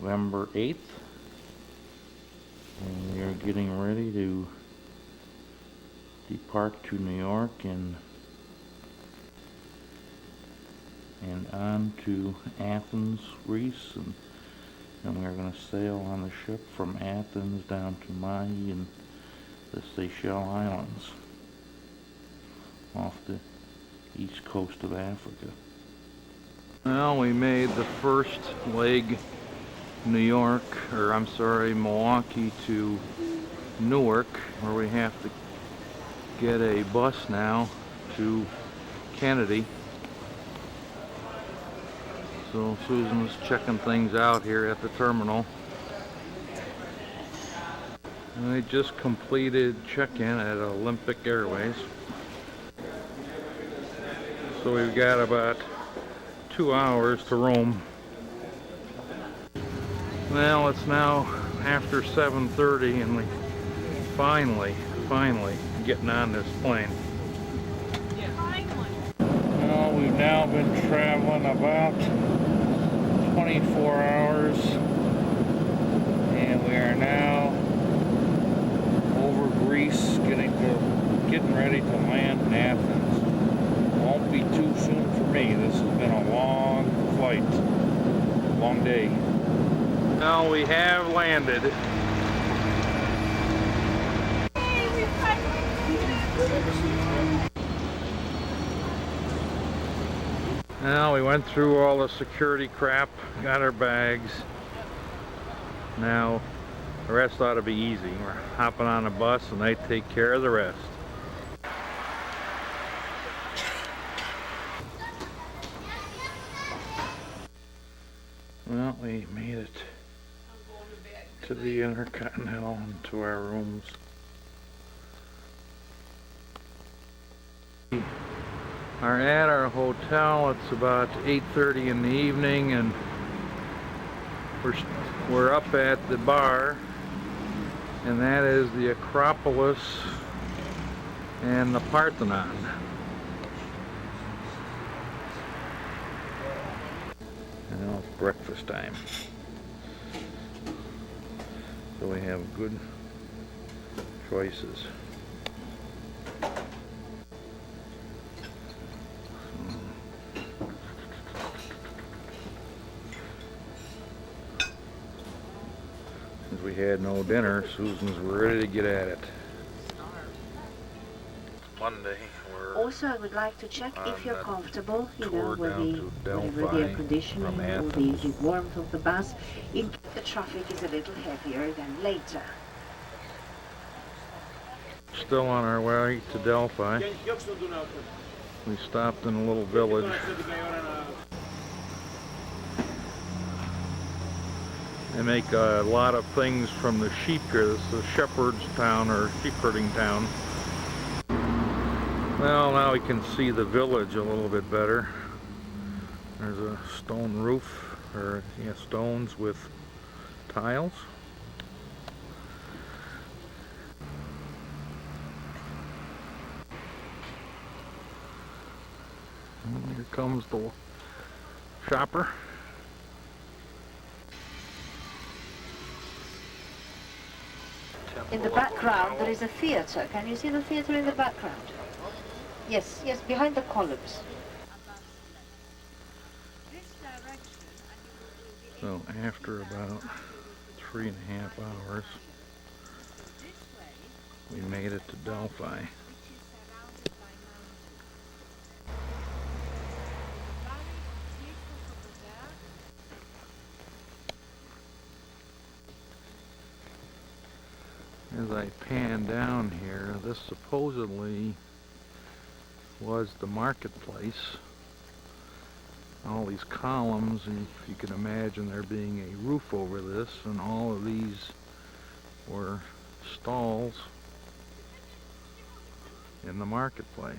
November 8th, and we are getting ready to depart to New York and on to Athens, Greece, and we are going to sail on the ship from Athens down to Mahi and the Seychelles Islands off the east coast of Africa. Well, we made the first leg Milwaukee to Newark, where we have to get a bus now to Kennedy. So Susan's checking things out here at the terminal. I just completed check-in at Olympic Airways. So we've got about 2 hours to roam. Well, it's now after 7:30 and we finally getting on this plane. Well, we've now been traveling about 24 hours and we are now over Greece, getting ready to land in Athens. Won't be too soon for me. This has been a long flight, long day. Now we have landed. Now we went through all the security crap, got our bags. Now the rest ought to be easy. We're hopping on a bus and they take care of the rest. Well, we made it to the Intercontinental and to our rooms. Are at our hotel. It's about 8:30 in the evening, and we're up at the bar, and that is the Acropolis and the Parthenon. And now it's breakfast time. So we have good choices. Since we had no dinner, Susan's ready to get at it. Monday. Also, I would like to check if you're comfortable, with the air conditioning or the warmth of the bus, if the traffic is a little heavier than later. Still on our way to Delphi. We stopped in a little village. They make a lot of things from the sheep here. This is a shepherd's town, or sheep herding town. Well, now we can see the village a little bit better. There's a stone roof, or stones with tiles. And here comes the shopper. In the background there is a theatre. Can you see the theatre in the background? Yes, behind the columns. So after about 3.5 hours, we made it to Delphi. As I pan down here, this supposedly was the marketplace. All these columns, and if you can imagine there being a roof over this, and all of these were stalls in the marketplace.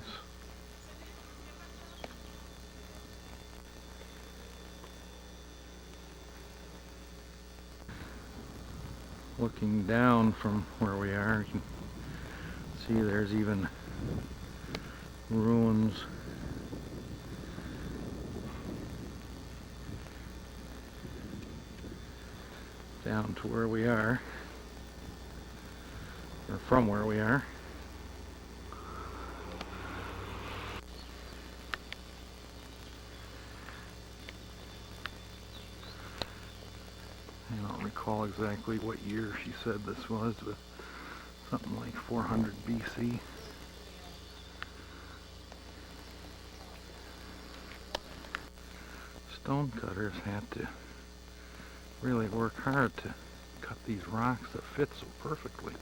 Looking down from where we are, you can see there's even ruins. down to where we are, or from where we are. I don't recall exactly what year she said this was, but something like 400 BC. Stonecutters had to really work hard to cut these rocks that fit so perfectly.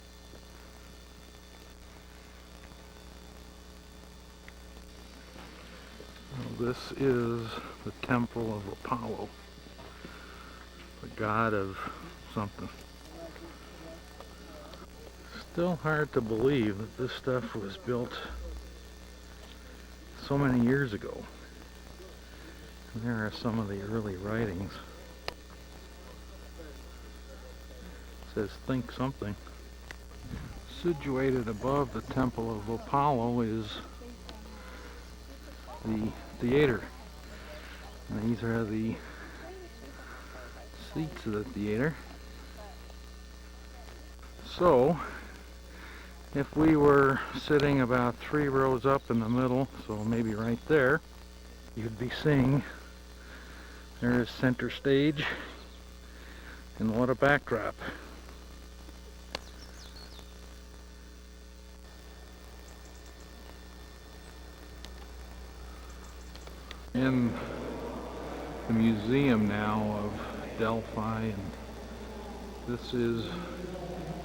Well, this is the temple of Apollo, the god of something. Still hard to believe that this stuff was built so many years ago. And there are some of the early writings. It says, think something. Situated above the temple of Apollo is the theater. And these are the seats of the theater. So, if we were sitting about 3 rows up in the middle, so maybe right there, you'd be seeing there's center stage, and what a backdrop. In the museum now of Delphi, and this is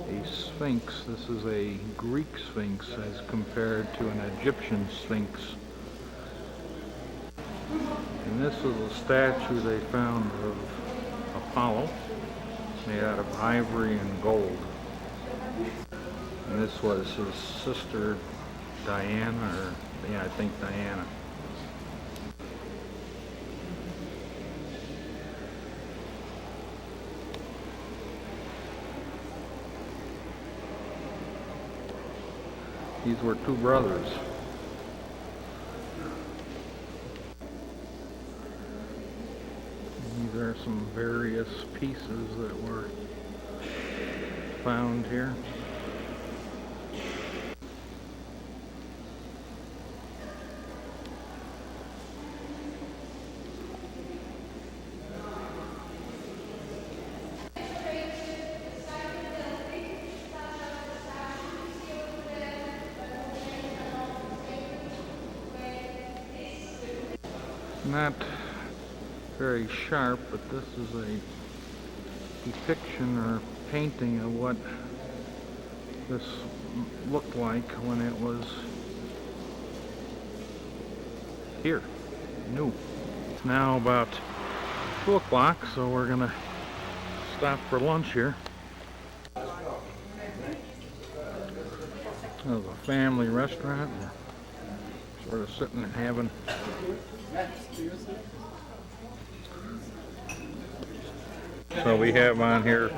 a sphinx. This is a Greek sphinx as compared to an Egyptian sphinx. And this is a statue they found of Apollo, made out of ivory and gold. And this was his sister Diana, or yeah, I think Diana. These were 2 brothers. These are some various pieces that were found here. Not very sharp, but this is a depiction or painting of what this looked like when it was here, new. It's now about 2 o'clock, so we're gonna stop for lunch here. This is a family restaurant. We're sort of sitting and having so we have on here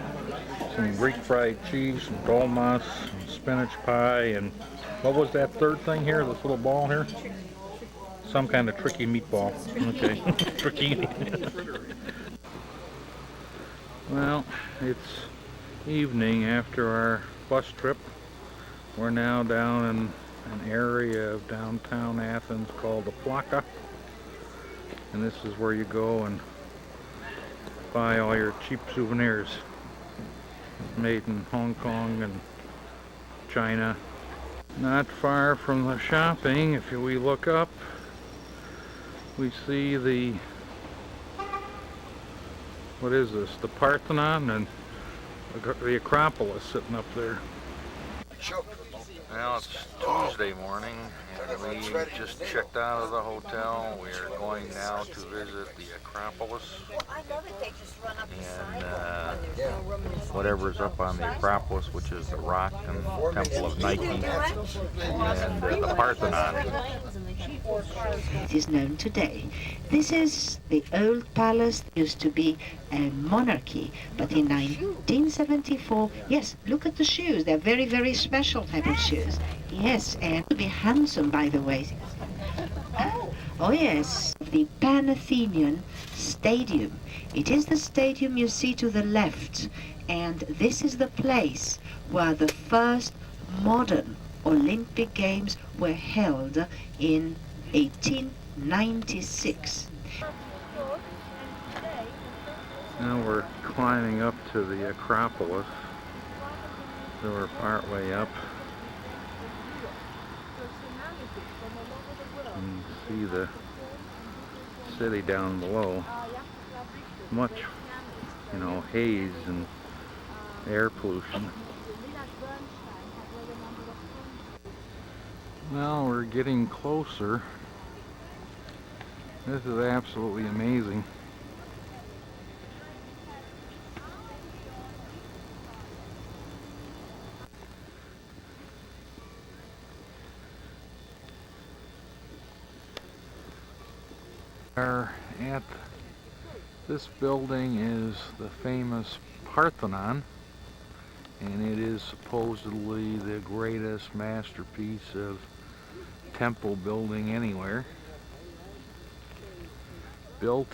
some Greek fried cheese, some dolmas, some spinach pie, and what was that third thing here, this little ball here? Some kind of tricky meatball. Okay, tricky. Well, it's evening after our bus trip. We're now down in an area of downtown Athens called the Plaka. And this is where you go and buy all your cheap souvenirs made in Hong Kong and China. Not far from the shopping, if we look up, we see the, what is this, the Parthenon and the Acropolis sitting up there. Well, it's Tuesday morning, and we just checked out of the hotel. We are going now to visit the Acropolis, and whatever's up on the Acropolis, which is the Rock and Temple of Nike, and the Parthenon. It is known today. This is the old palace. It used to be a monarchy, but in 1974, yes, look at the shoes. They're very, very special type of shoes. Yes, and to be handsome, by the way. Oh yes, the Pan-Athenian Stadium. It is the stadium you see to the left, and this is the place where the first modern Olympic Games were held in 1896. Now we're climbing up to the Acropolis, so we're partway up. And you see the city down below. Much, haze and air pollution. Now we're getting closer. This is absolutely amazing. At this building is the famous Parthenon, and it is supposedly the greatest masterpiece of temple building anywhere. Built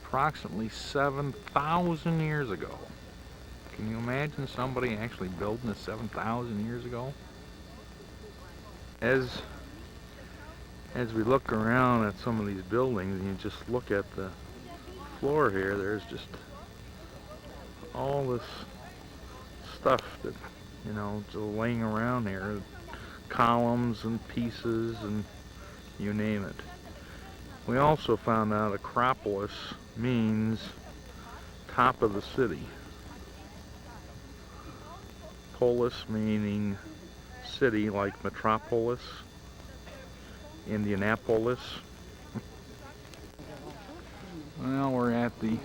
approximately 7,000 years ago. Can you imagine somebody actually building this 7,000 years ago? As we look around at some of these buildings and you just look at the floor here, there's just all this stuff that, just laying around here. Columns and pieces and you name it. We also found out Acropolis means top of the city. Polis meaning city, like metropolis. Indianapolis. Well, we're at the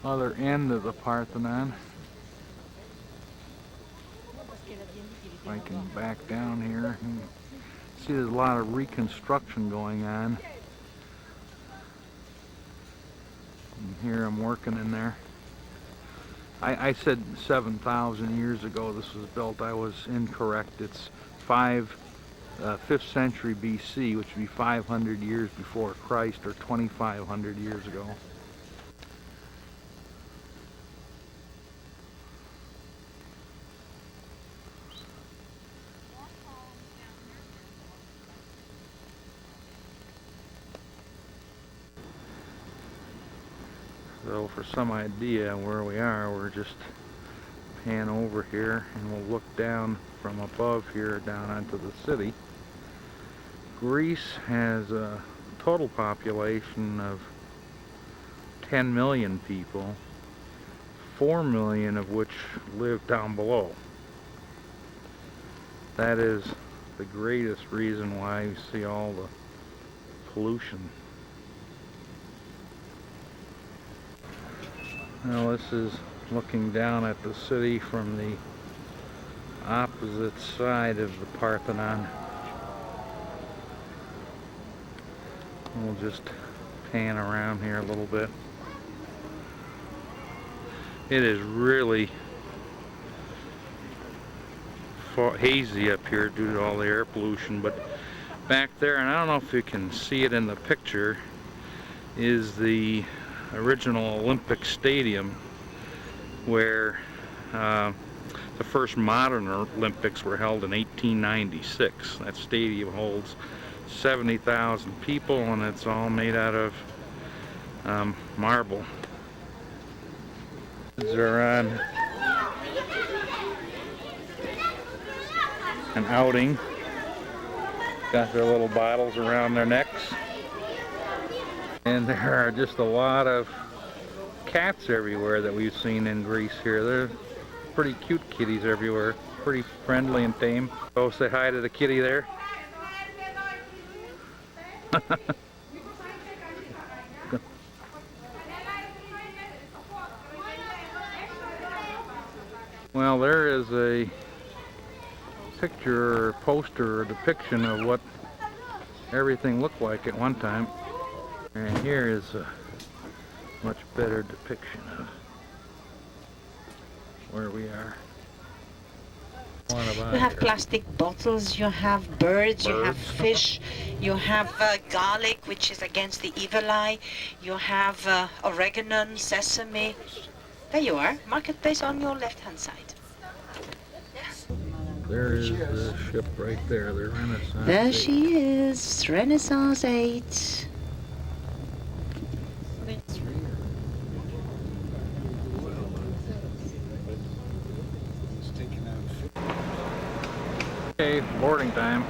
other end of the Parthenon. If I can back down here, and see there's a lot of reconstruction going on. And here I'm working in there. I said 7,000 years ago this was built. I was incorrect. It's 5th century BC, which would be 500 years before Christ, or 2,500 years ago. So for some idea where we are, we're just pan over here and we'll look down from above here down onto the city. Greece has a total population of 10 million people, 4 million of which live down below. That is the greatest reason why you see all the pollution. Now this is looking down at the city from the opposite side of the Parthenon. We'll just pan around here a little bit. It is really hazy up here due to all the air pollution, but back there, and I don't know if you can see it in the picture, is the original Olympic Stadium where the first modern Olympics were held in 1896. That stadium holds 70,000 people, and it's all made out of marble. Kids are on an outing. Got their little bottles around their necks. And there are just a lot of cats everywhere that we've seen in Greece here. They're pretty cute kitties everywhere. Pretty friendly and tame. Go say hi to the kitty there. Well, there is a picture or poster or depiction of what everything looked like at one time. And here is a much better depiction of where we are. You have plastic bottles, you have birds, you have fish, you have garlic, which is against the evil eye, you have oregano, sesame. There you are, marketplace on your left-hand side. There is the ship right there, the Renaissance. There she is, Renaissance 8. Okay, boarding time.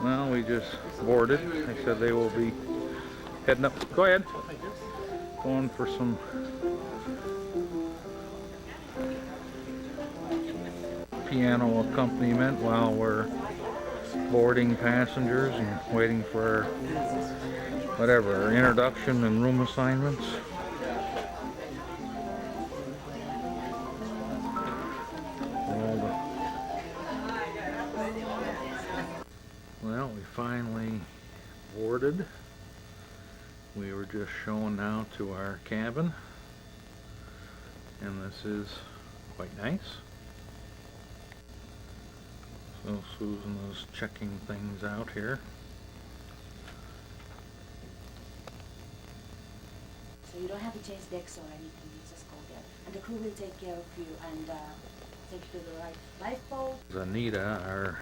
Well, we just boarded. They said they will be heading up. Go ahead. Going for some piano accompaniment while we're boarding passengers and waiting for whatever, our introduction and room assignments. Well, we finally boarded. We were just showing now to our cabin, and this is quite nice. So Susan is checking things out here. So you don't have to change decks or anything, you just go there. And the crew will take care of you and take you to the right lifeboat. Anita, our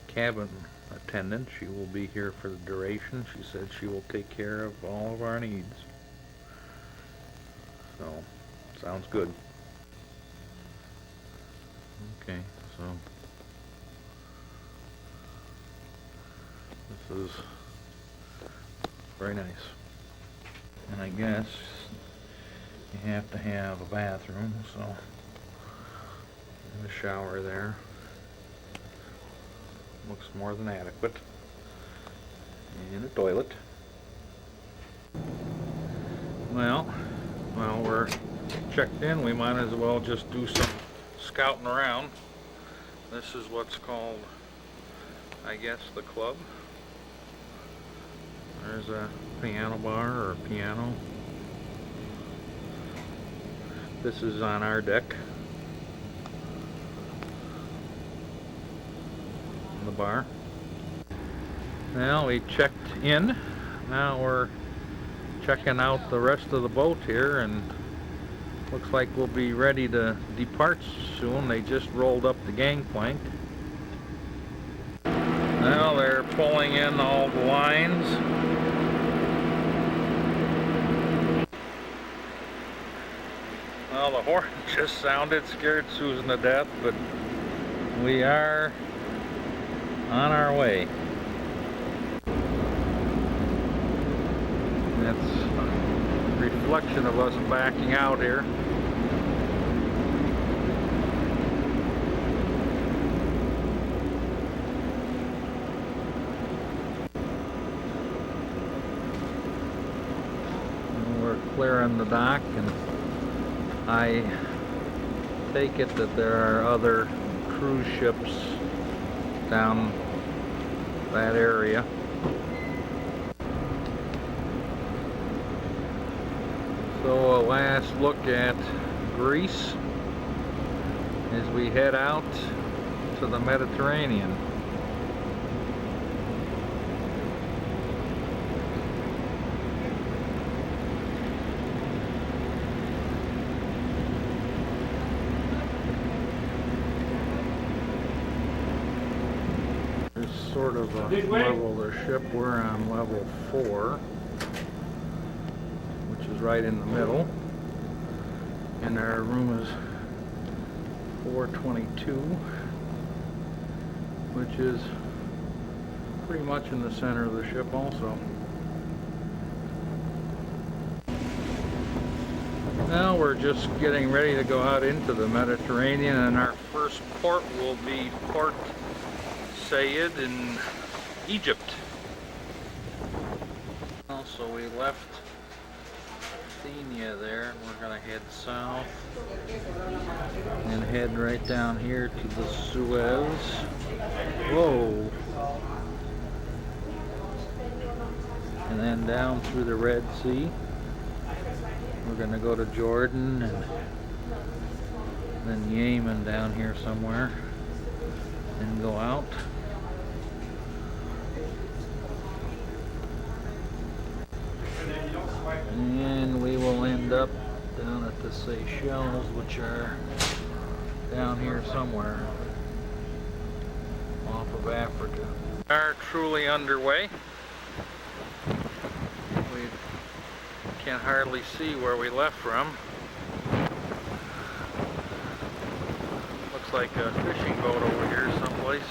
cabin attendant, she will be here for the duration. She said she will take care of all of our needs. So, sounds good. Okay, so this is very nice. And I guess you have to have a bathroom, so a shower there. Looks more than adequate. And a toilet. Well, while we're checked in, we might as well just do some scouting around. This is what's called, I guess, the club. There's a piano bar or a piano. This is on our deck. The bar. Now we checked in. Now we're checking out the rest of the boat here, and looks like we'll be ready to depart soon. They just rolled up the gangplank. Now they're pulling in all the lines. Well, the horn just sounded, scared Susan to death, but we are on our way. That's a reflection of us backing out here. And we're clearing the dock, and I take it that there are other cruise ships down that area. So a last look at Greece as we head out to the Mediterranean. Sort of a level of the ship. We're on level 4, which is right in the middle, and our room is 422, which is pretty much in the center of the ship also. Now we're just getting ready to go out into the Mediterranean, and our first port will be Port Said in Egypt. Also, we left Athenia there. We're going to head south and head right down here to the Suez. Whoa! And then down through the Red Sea. We're going to go to Jordan and then Yemen down here somewhere. and go out. And we will end up down at the Seychelles, which are down here somewhere off of Africa. We are truly underway. We can hardly see where we left from. Looks like a fishing boat over here someplace.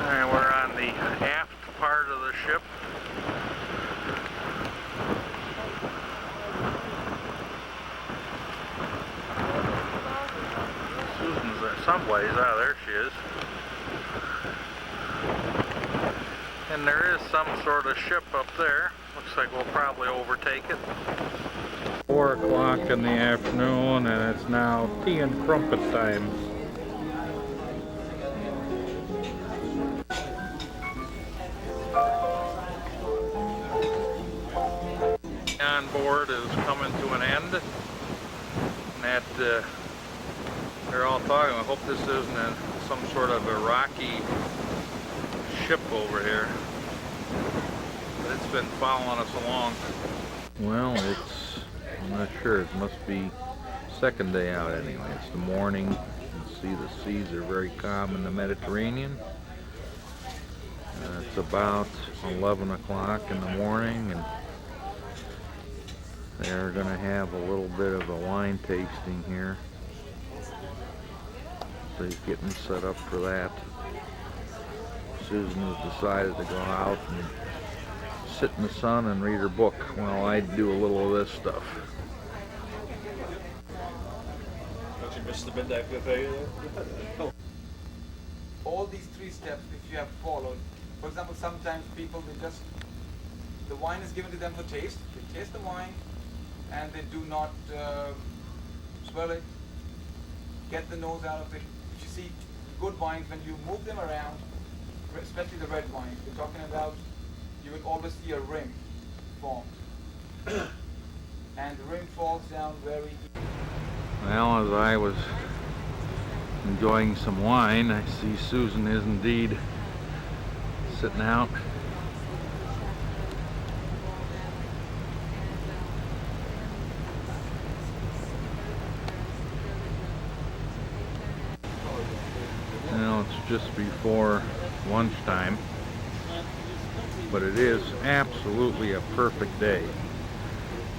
And we're on the aft part of the ship. Susan's there someplace. Ah, there she is. And there is some sort of ship up there. Looks like we'll probably overtake it. 4 o'clock in the afternoon, and it's now tea and crumpet time. On board is coming to an end, and that they're all talking. I hope this isn't some sort of Iraqi ship over here, but it's been following us along. Well, I'm not sure, it must be second day out anyway. It's the morning. You can see the seas are very calm in the Mediterranean. It's about 11 o'clock in the morning, and they're going to have a little bit of a wine tasting here. So he's getting set up for that. Susan has decided to go out and sit in the sun and read her book while I do a little of this stuff. Don't you miss the midnight buffet? All these 3 steps, if you have followed, for example, sometimes people, the wine is given to them for taste. They taste the wine, and they do not swirl it, get the nose out of it. You see, good wines, when you move them around, especially the red wines, we're talking about, you will always see a ring formed. And the ring falls down very easily. Well, as I was enjoying some wine, I see Susan is indeed sitting out. Now it's just before lunchtime, but it is absolutely a perfect day.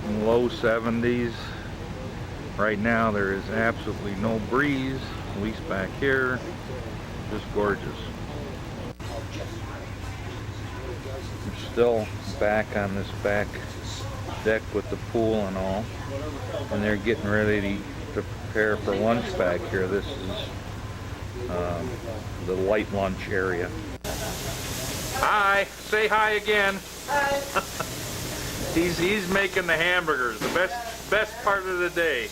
In low 70s. Right now there is absolutely no breeze, at least back here. Just gorgeous. We're still back on this back deck with the pool and all, and they're getting ready to prepare for lunch back here. This is the light lunch area. Hi, say hi again. Hi. He's making the hamburgers, the best part of the day.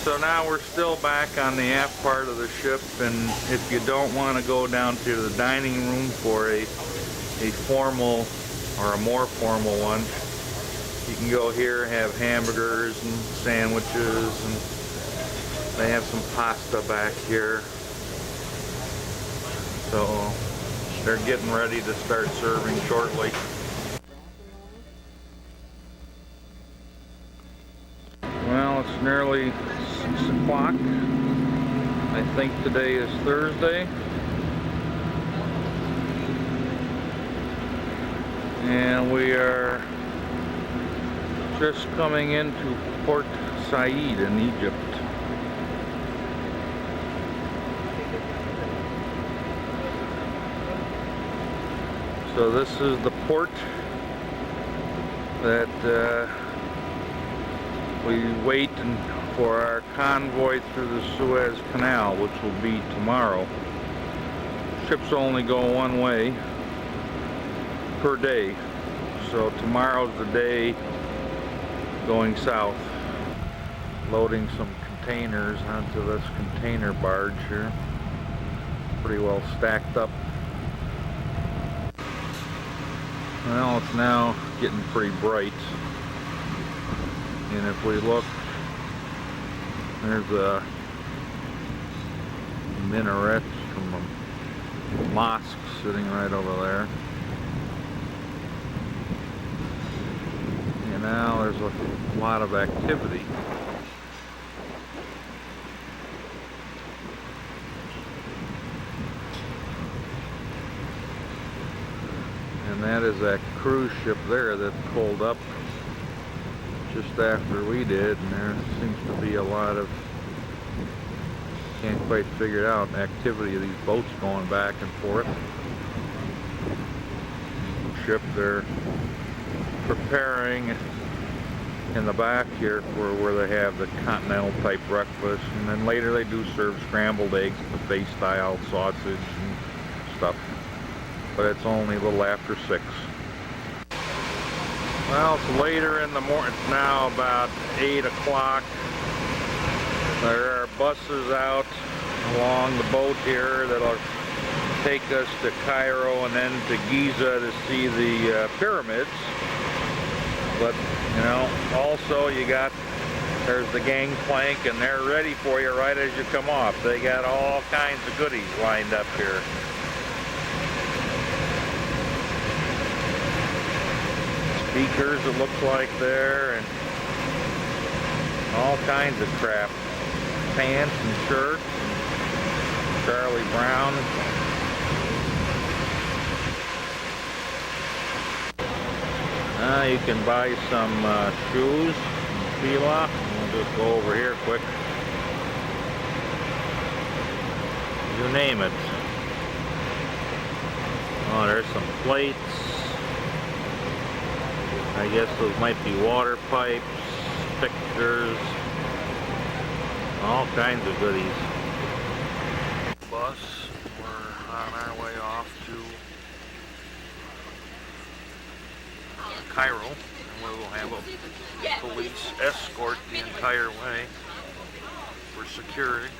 So now we're still back on the aft part of the ship, and if you don't want to go down to the dining room for a formal or a more formal lunch, you can go here, have hamburgers and sandwiches, and they have some pasta back here. So they're getting ready to start serving shortly. Well, it's nearly 6 o'clock. I think today is Thursday. And we are just coming into Port Said in Egypt. So this is the port that we wait for our convoy through the Suez Canal, which will be tomorrow. Ships only go one way per day, so tomorrow's the day going south. Loading some containers onto this container barge here. Pretty well stacked up. Well, it's now getting pretty bright, and if we look, there's a minaret from a mosque sitting right over there. And now there's a lot of activity. And that is that cruise ship there that pulled up just after we did, and there seems to be a lot of, can't quite figure it out, activity of these boats going back and forth. Ship, they're preparing in the back here for where they have the continental type breakfast, and then later they do serve scrambled eggs, buffet style sausage and stuff. But it's only a little after 6. Well, it's later in the morning. It's now about 8 o'clock. There are buses out along the boat here that'll take us to Cairo and then to Giza to see the pyramids. But, you know, also you got, there's the gangplank, and they're ready for you right as you come off. They got all kinds of goodies lined up here. Speakers, it looks like there, and all kinds of crap. Pants and shirts, and Charlie Brown. You can buy some shoes, Fila. We'll just go over here quick. You name it. Oh, there's some plates. I guess those might be water pipes, pictures, all kinds of goodies. Bus, we're on our way off to Cairo, and we will have a police escort the entire way for security.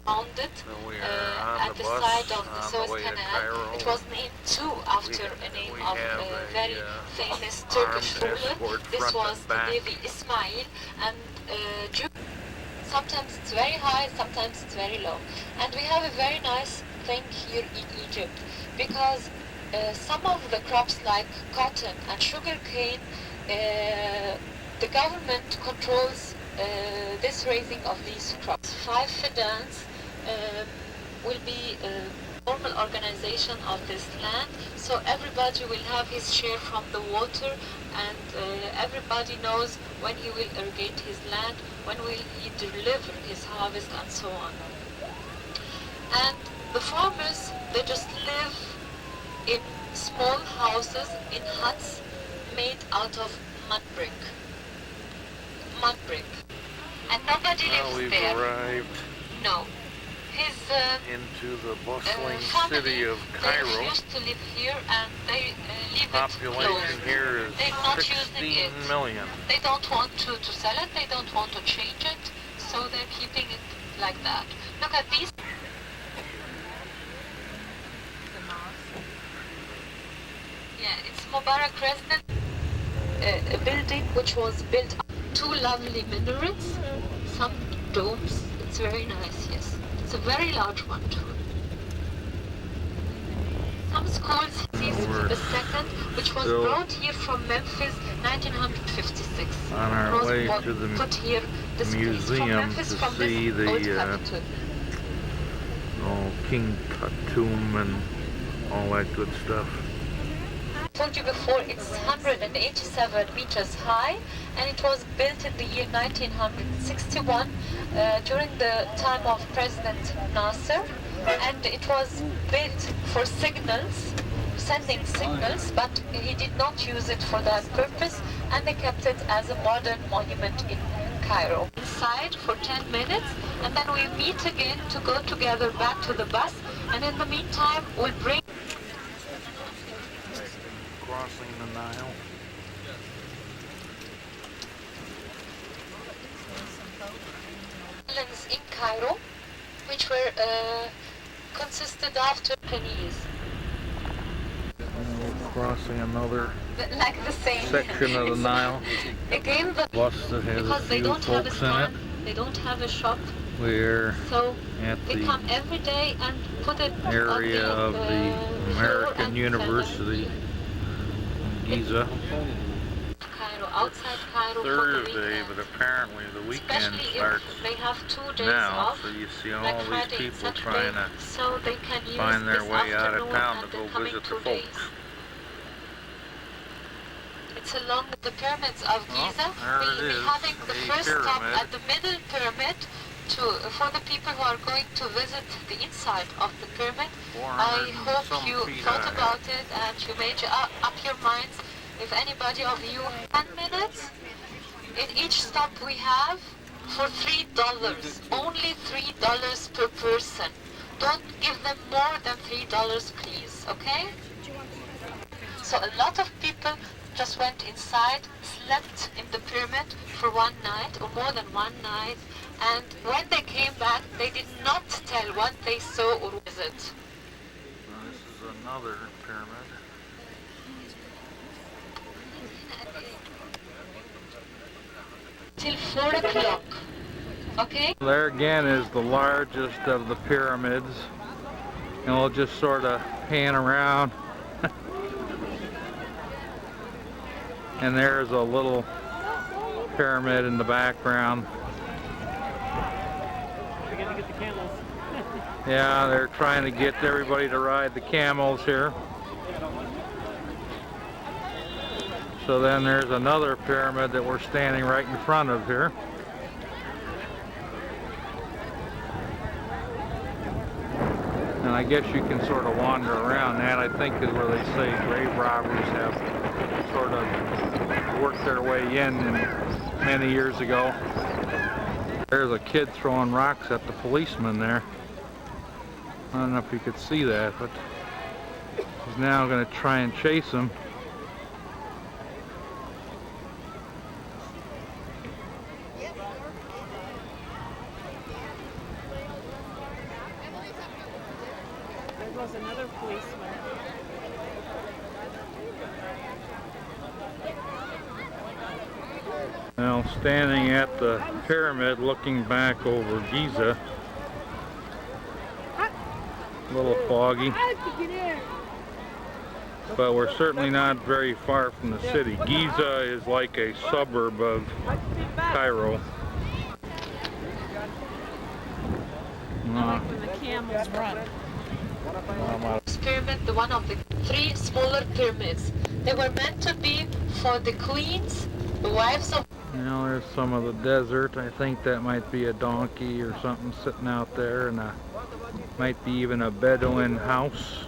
Found it So we are on at the bus side of the on Suez the way to Canal. Cairo. It was named too after a name we of have a a, very famous Turkish armed ruler. escort This front was and the back. Levi Ismail, and sometimes it's very high, sometimes it's very low. And we have a very nice thing here in Egypt, because some of the crops like cotton and sugarcane, the government controls this raising of these crops. 5 fidans will be a normal organization of this land, so everybody will have his share from the water, and everybody knows when he will irrigate his land, when will he deliver his harvest, and so on. And the farmers, they just live in small houses, in huts made out of mud brick. And nobody Well, lives we've there. arrived No. His into the bustling family, city of they Cairo. used to live here, and they leave Population it closed. here is They're not using 16 it. million. They don't want to sell it, they don't want to change it, so they're keeping it like that. Look at these. Yeah, it's Mubarak residence, a building which was built up. 2 lovely minarets, some domes. It's very nice, yes. It's a very large one too. Some schools, the second, which was Still brought here from Memphis, 1956. On our It was way bought- to the put here, this place, from museum Memphis, to from see this old the capital. King Khatum and all that good stuff. I told you before, it's 187 meters high, and it was built in the year 1961 during the time of President Nasser, and it was built for signals, sending signals, but he did not use it for that purpose, and they kept it as a modern monument in Cairo. Inside for 10 minutes, and then we meet again to go together back to the bus, and in the meantime we'll bring Crossing the Nile. islands in Cairo, which were consisted of Japanese. crossing another like the same section of the Nile. Again, the Bus that has a because they few don't have a folks in it. stand, they don't have a shop, We're so at they the come every day and put it area on of the floor American and University in Giza. Cairo, outside Cairo for the Thursday, weekend. but apparently the weekend Especially starts if they have 2 days now, off, so you see all like these Friday and people Saturday, trying to so they can use find their this way out of afternoon town to and go the coming visit 2 the days. folks. It's along the pyramids of Well, Giza. there it We'll be is, having the a first stop pyramid. at the middle pyramid for the people who are going to visit the inside of the pyramid. 400 I and hope some you feet thought high. about it and you made up your minds. If anybody of you 10 minutes, in each stop we have for $3, only $3 per person. Don't give them more than $3, please, okay? So a lot of people just went inside, slept in the pyramid for one night or more than one night, and when they came back, they did not tell what they saw or visit. This is another pyramid. Till 4 o'clock, okay? There again is the largest of the pyramids, and we'll just sort of pan around. And there's a little pyramid in the background. We're gonna get the camels. Yeah, they're trying to get everybody to ride the camels here. So then there's another pyramid that we're standing right in front of here. And I guess you can sort of wander around that. I think is where they say grave robbers have sort of worked their way in many years ago. There's a kid throwing rocks at the policeman there. I don't know if you could see that, but he's now going to try and chase him. There goes another policeman. Now standing at the pyramid looking back over Giza. A little foggy, but we're certainly not very far from the city. Giza is like a suburb of Cairo. When the camels run. This pyramid, the one of the 3 smaller pyramids. They were meant to be for the queens, the wives of... Now there's some of the desert. I think that might be a donkey or something sitting out there, and might be even a Bedouin house.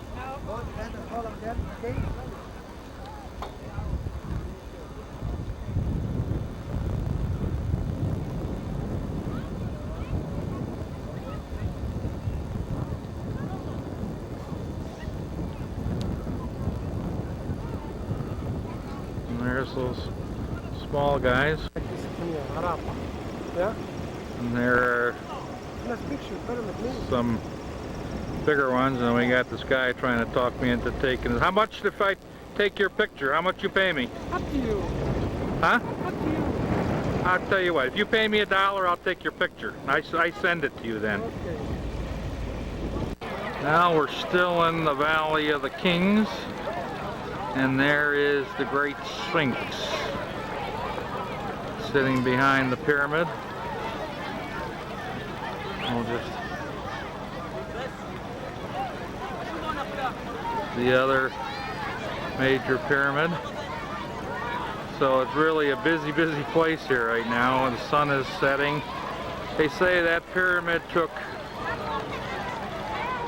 And there's those small guys. And there are some bigger ones, and we got this guy trying to talk me into taking it. How much if I take your picture? How much you pay me? Up to you. Huh? Up to you. I'll tell you what, if you pay me $1, I'll take your picture. I send it to you then. Okay. Now we're still in the Valley of the Kings, and there is the Great Sphinx sitting behind the pyramid. We'll just... the other major pyramid. So it's really a busy place here right now, and the sun is setting. They say that pyramid took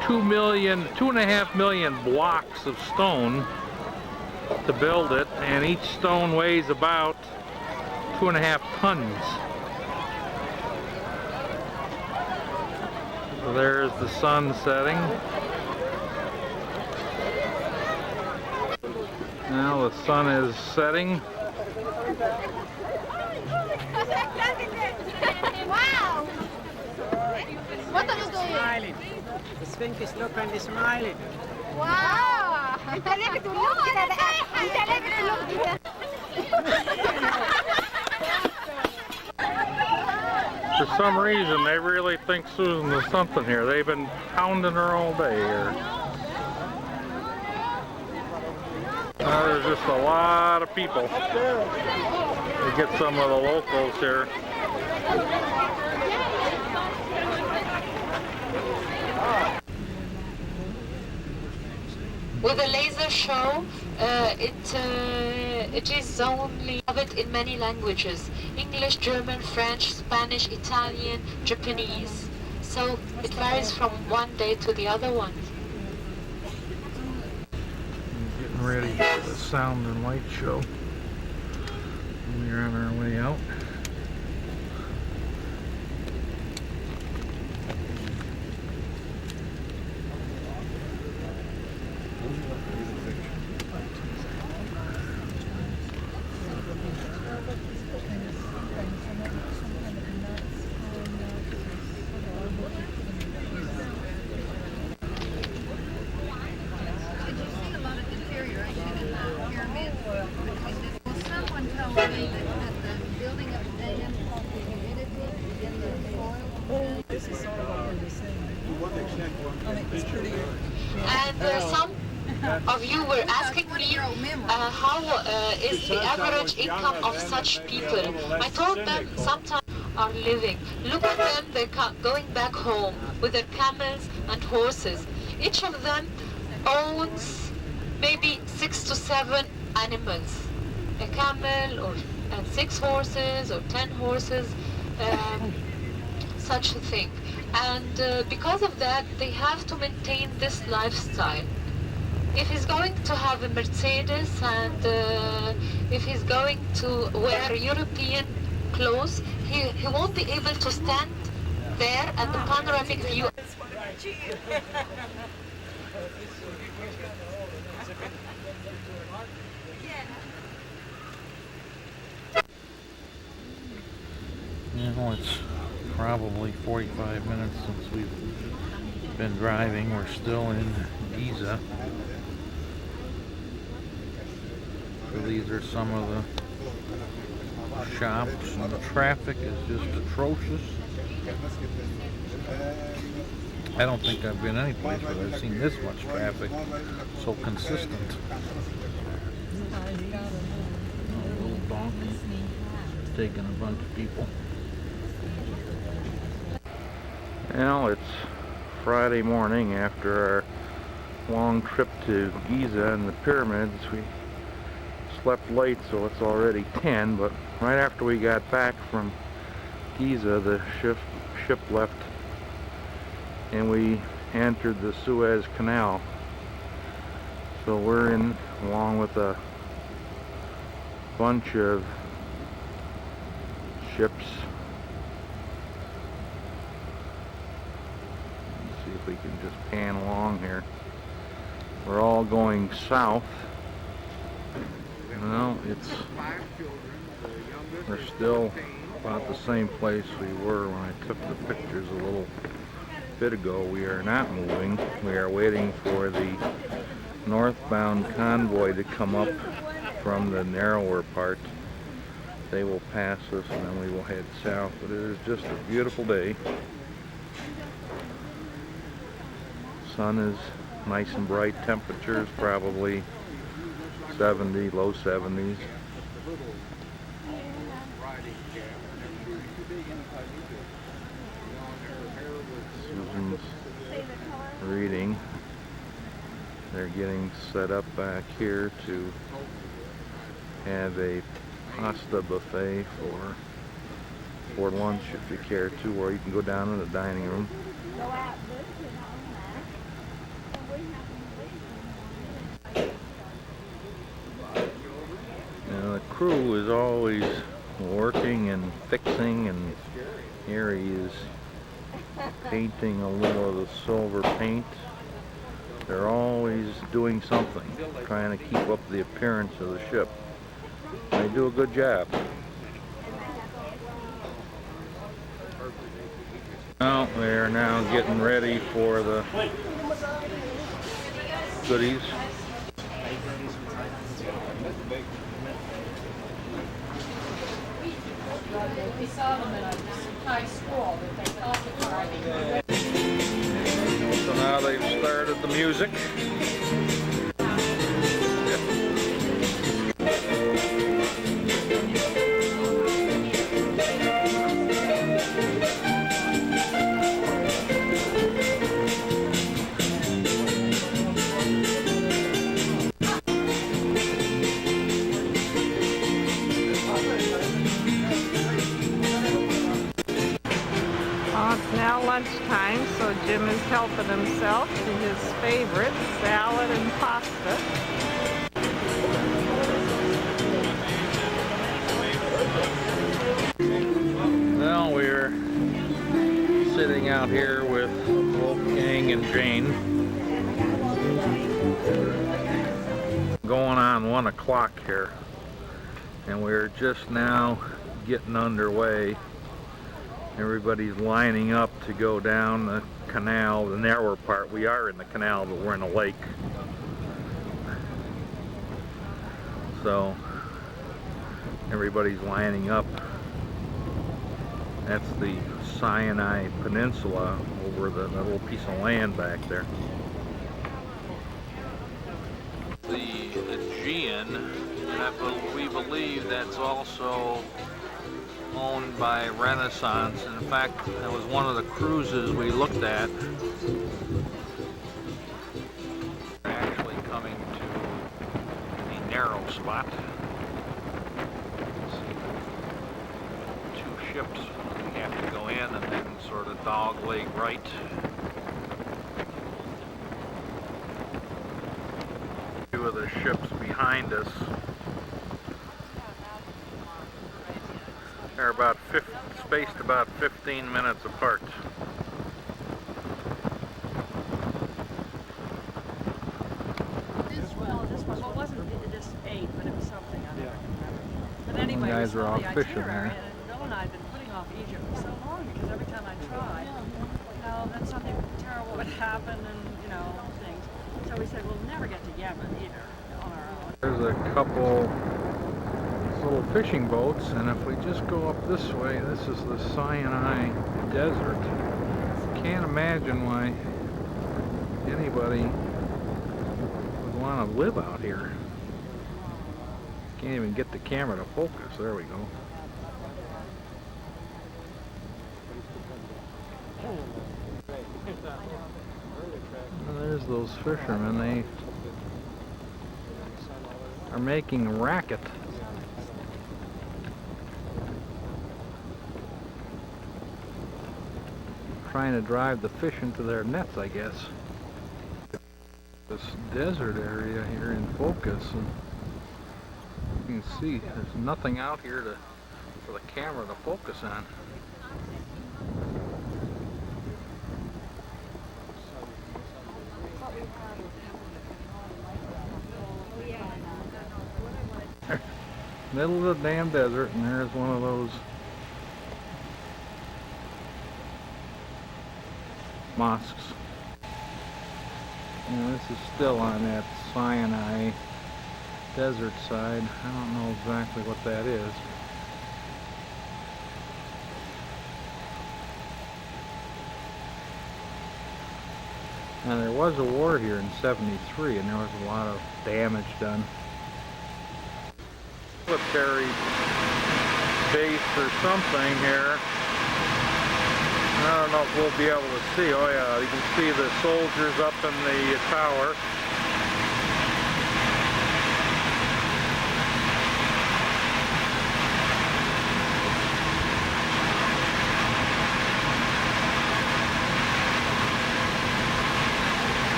2.5 million blocks of stone to build it, and each stone weighs about 2.5 tons. So there's the sun setting. Now the sun is setting. Wow! What are you doing? Smiling. The Sphinx is looking and smiling. Wow! For some reason, they really think Susan is something here. They've been pounding her all day here. There's just a lot of people. We get some of the locals here. With a laser show, it is only covered in many languages: English, German, French, Spanish, Italian, Japanese. So it varies from one day to the other one. Getting ready for the sound and light show. We're on our way out. And some of you were asking me how is the average income of such people. I told them sometimes are living. Look at them, they're going back home with their camels and horses. Each of them owns maybe 6 to 7 animals. A camel and 6 horses or 10 horses, such a thing. And because of that, they have to maintain this lifestyle. If he's going to have a Mercedes and if he's going to wear European clothes, he won't be able to stand there at the panoramic view. You know, it's probably 45 minutes since we've been driving. We're still in Giza. So these are some of the shops, and the traffic is just atrocious. I don't think I've been any place where I've seen this much traffic so consistent. A little donkey taking a bunch of people. Well, it's Friday morning after our long trip to Giza and the pyramids. We slept late, so it's already 10, but right after we got back from Giza, the ship left and we entered the Suez Canal. So we're in along with a bunch of ships. Let's see if we can just pan along here. We're all going south. Well, we're still about the same place we were when I took the pictures a little bit ago. We are not moving. We are waiting for the northbound convoy to come up from the narrower part. They will pass us and then we will head south. But it is just a beautiful day. Sun is nice and bright. Temperatures probably 70, low 70s. Susan's reading. They're getting set up back here to have a pasta buffet for lunch if you care to, or you can go down in the dining room. Now the crew is always working and fixing, and here he is painting a little of the silver paint. They're always doing something, trying to keep up the appearance of the ship. They do a good job. Well, they're now getting ready for the goodies. We saw them in a high school that they called it driving. So now they've started the music. It's now lunchtime, so Jim is helping himself to his favorite, salad and pasta. Well, we're sitting out here with Wolfgang and Jane. Going on 1 o'clock here, and we're just now getting underway. Everybody's lining up to go down the canal, the narrower part. We are in the canal, but we're in a lake. So everybody's lining up. That's the Sinai Peninsula over the little piece of land back there. The Aegean, and we believe that's also owned by Renaissance. In fact, that was one of the cruises we looked at. We're actually coming to a narrow spot. See, 2 ships. We have to go in and then sort of dogleg right. Two of the ships behind us. They're about spaced about 15 minutes apart. This one, well, it wasn't just 8, but it was something I don't remember. But anyway, guys we are saw off the fishing itinerary, there. and Bill and I had been putting off Egypt for so long because every time I tried, then something terrible would happen and, things. So we said, we'll never get to Yemen either on our own. There's a couple little fishing boats, and if we just go up this way, this is the Sinai Desert. Can't imagine why anybody would want to live out here. Can't even get the camera to focus. There we go. Well, there's those fishermen. They are making a racket. Trying to drive the fish into their nets, I guess. This desert area here in focus, and you can see there's nothing out here for the camera to focus on. Middle of the damn desert, and there's one of those mosques. And this is still on that Sinai desert side. I don't know exactly what that is. Now there was a war here in '73, and there was a lot of damage done. Military base or something here. I don't know if we'll be able to see. Oh yeah, you can see the soldiers up in the tower.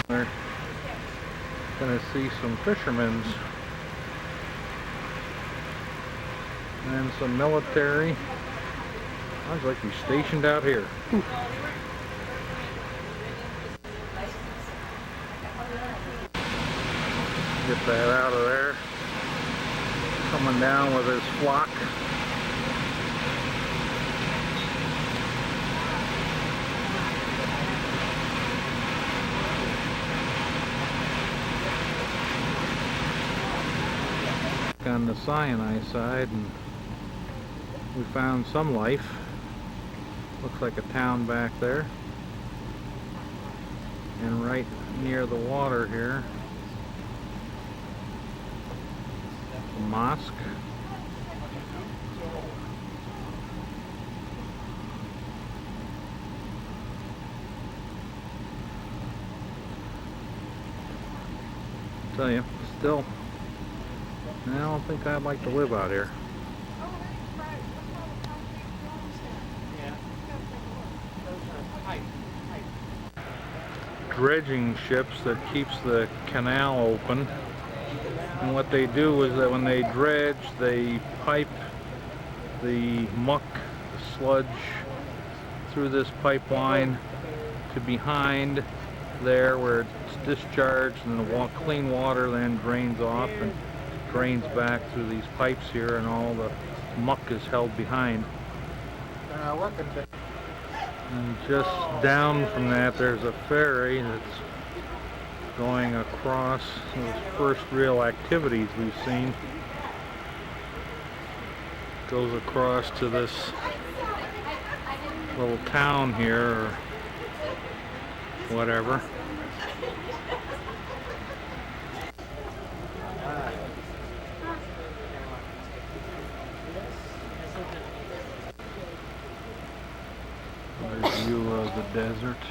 We're going to see some fishermen's and some military. Sounds like he's stationed out here. Get that out of there. Coming down with his flock. On the Sinai side, and we found some life. Looks like a town back there. And right near the water here, a mosque. Tell you, still, I don't think I'd like to live out here. Dredging ships that keeps the canal open, and what they do is that when they dredge, they pipe the muck, the sludge, through this pipeline to behind there where it's discharged, and the clean water then drains off and drains back through these pipes here, and all the muck is held behind. And just down from that there's a ferry that's going across. The first real activities we've seen. Goes across to this little town here or whatever. There's a view of the desert.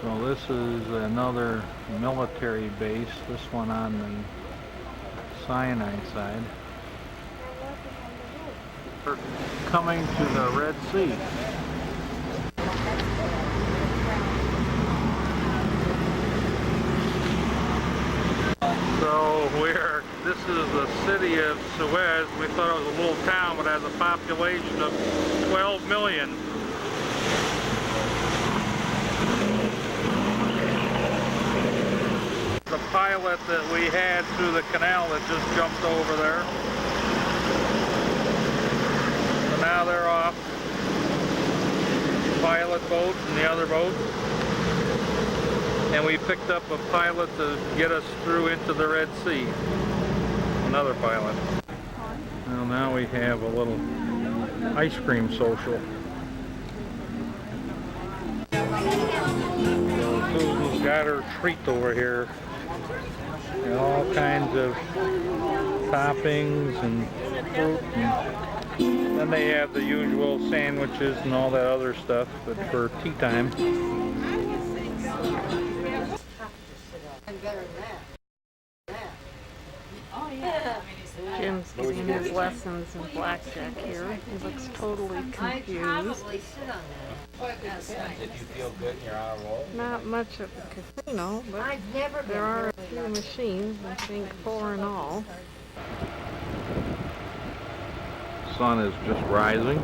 So this is another military base, this one on the Sinai side. We're coming to the Red Sea. So this is the city of Suez. We thought it was a little town, but has a population of 12 million. The pilot that we had through the canal that just jumped over there. So now they're off. Pilot boat and the other boat. And we picked up a pilot to get us through into the Red Sea. Another pilot. Well, now we have a little ice cream social. Susan's got her treat over here. And all kinds of toppings and fruit. And then they have the usual sandwiches and all that other stuff, but for tea time. Jim's getting his lessons in blackjack here. He looks totally confused. Did you feel good in your hour roll? Not much of a casino, but there are a few machines, I think 4 in all. Sun is just rising.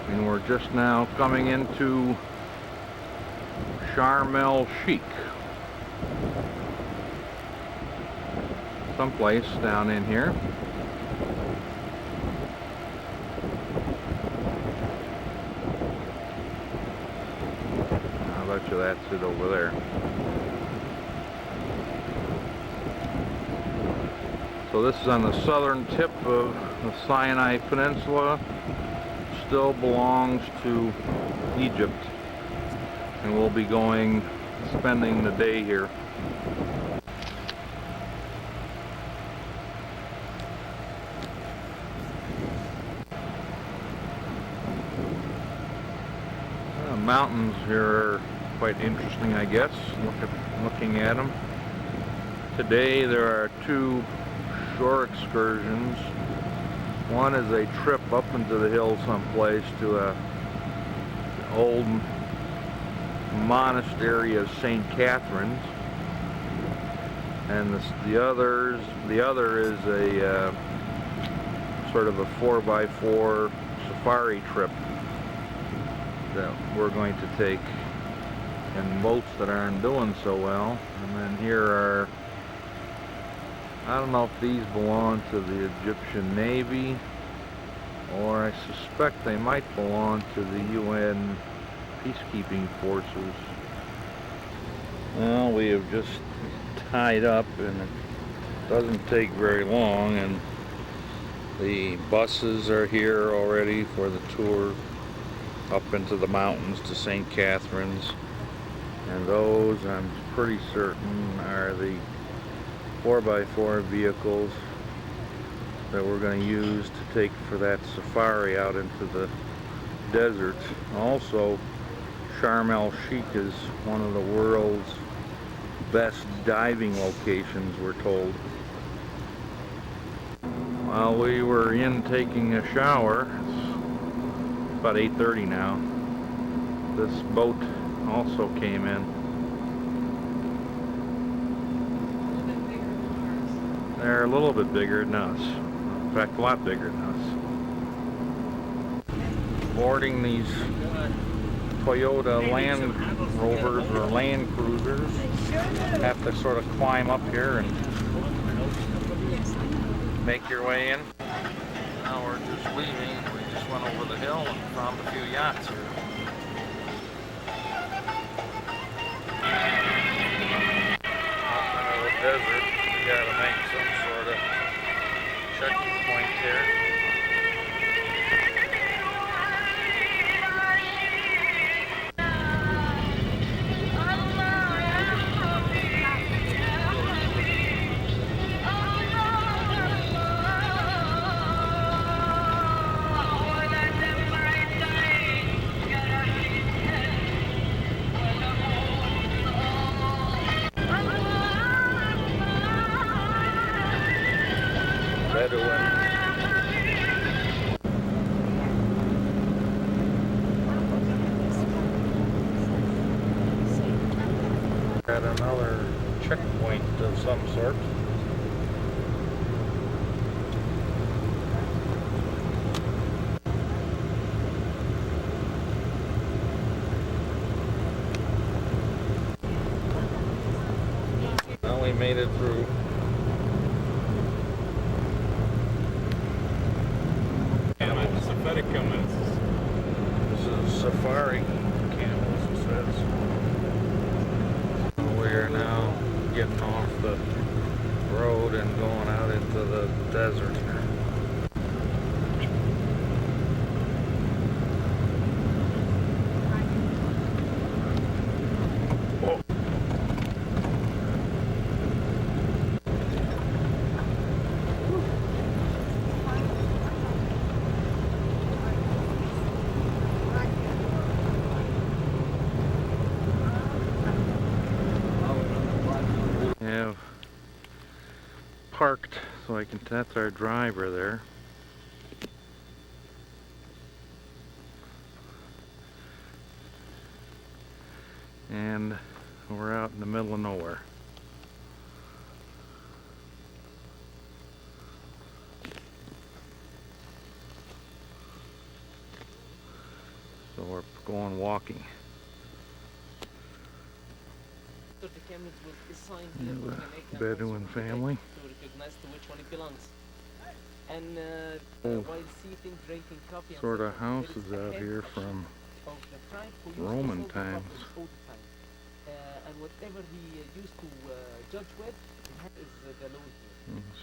And we're just now coming into Sharm el-Sheikh. Someplace down in here. I bet you that's it over there. So this is on the southern tip of the Sinai Peninsula. Still belongs to Egypt. And we'll be spending the day here. Mountains here are quite interesting, I guess, looking at them. Today there are 2 shore excursions. One is a trip up into the hills someplace to an old monastery of St. Catherine's, and the other is a sort of a 4x4 safari trip that we're going to take in boats that aren't doing so well. And then here are, I don't know if these belong to the Egyptian Navy, or I suspect they might belong to the UN peacekeeping forces. Well, we have just tied up, and it doesn't take very long, and the buses are here already for the tour up into the mountains to St. Catharines, and those, I'm pretty certain, are the 4x4 vehicles that we're going to use to take for that safari out into the desert. Also, Sharm el-Sheikh is one of the world's best diving locations, we're told. While we were in taking a shower, it's about 8:30 now, this boat also came in. They're a little bit bigger than us. In fact, a lot bigger than us. Boarding these Toyota Land Rovers or Land Cruisers. Have to sort of climb up here and make your way in. Now we're just leaving. We just went over the hill and found a few yachts here. Out in the desert, we gotta make some sort of checking point here. At another checkpoint of some sort. Well, we made it through. This is safari camels, it says. We're now getting off the road and going out into the desert. Have parked so I can, that's our driver there. And we're out in the middle of nowhere. So we're going walking. Bedouin family. Sort of houses out here from Roman times.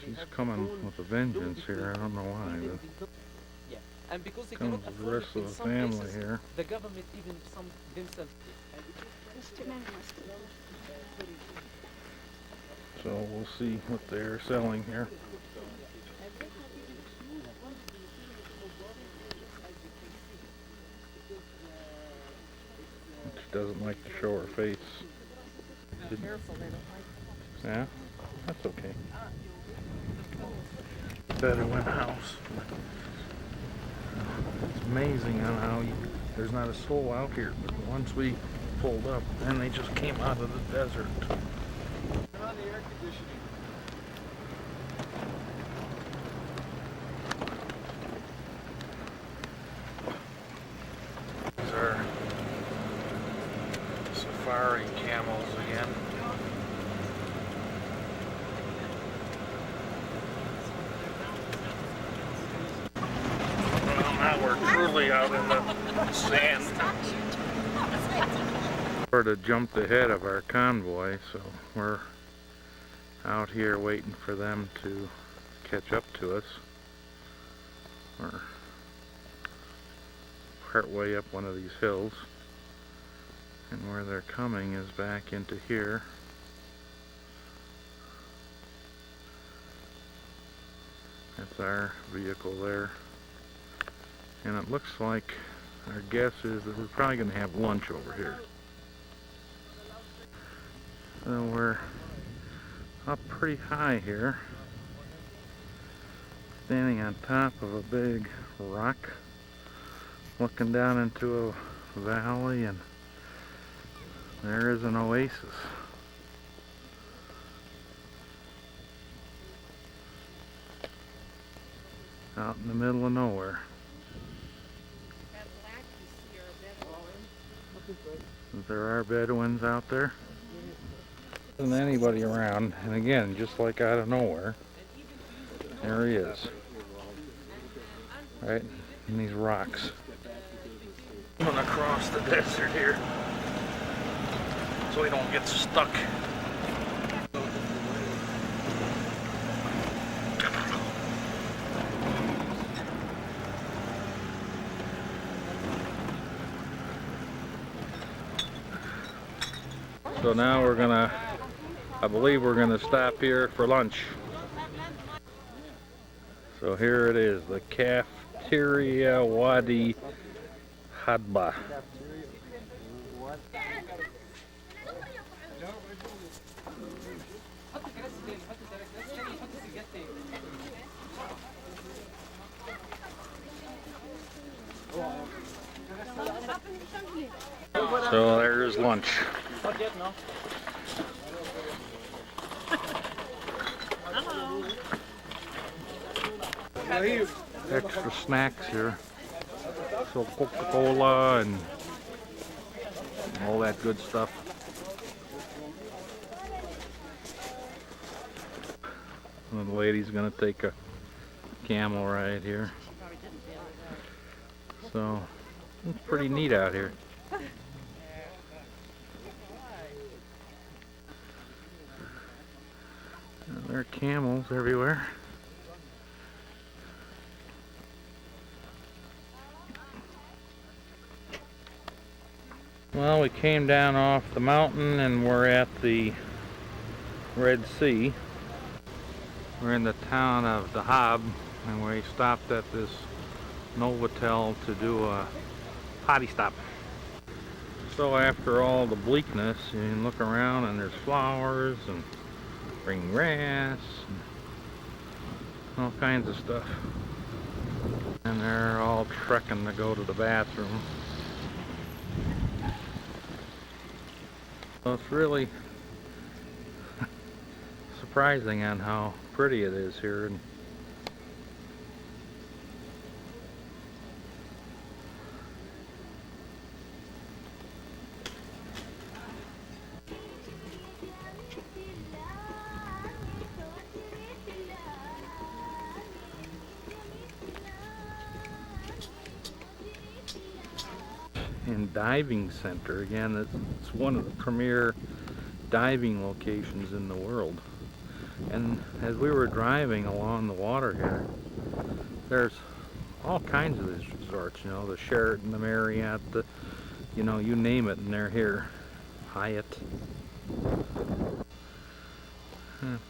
She's coming with a vengeance here. I don't know why. But comes with the rest of the family here. The government even some themselves. So we'll see what they're selling here. She doesn't like to show her face. Yeah, that's okay. Bedouin house. It's amazing on how there's not a soul out here, but once we pulled up, then they just came out of the desert. These are safari camels again. Well, now we're truly out in the sand. Sort of jumped ahead of our convoy, so we're out here waiting for them to catch up to us. We're partway up one of these hills, and where they're coming is back into here. That's our vehicle there, and it looks like our guess is that we're probably going to have lunch over here. So we're up pretty high here, standing on top of a big rock, looking down into a valley, and there is an oasis. Out in the middle of nowhere. There are Bedouins out there. There isn't anybody around, and again, just like out of nowhere, there he is. Right in these rocks. Going across the desert here, so we don't get stuck. So now we're gonna, I believe we're gonna stop here for lunch. So here it is, the Cafeteria Wadi Hadba. So there's lunch. Extra snacks here. So Coca-Cola and all that good stuff. And the lady's gonna take a camel ride here. So it's pretty neat out here. There are camels everywhere. Well, we came down off the mountain and we're at the Red Sea. We're in the town of Dahab, and we stopped at this Novotel to do a potty stop. So after all the bleakness, you can look around and there's flowers and green grass and all kinds of stuff. And they're all trekking to go to the bathroom. So it's really surprising on how pretty it is here. And diving center. Again, it's one of the premier diving locations in the world. And as we were driving along the water here, there's all kinds of these resorts, you know, the Sheraton, the Marriott, the, you know, you name it, and they're here. Hyatt.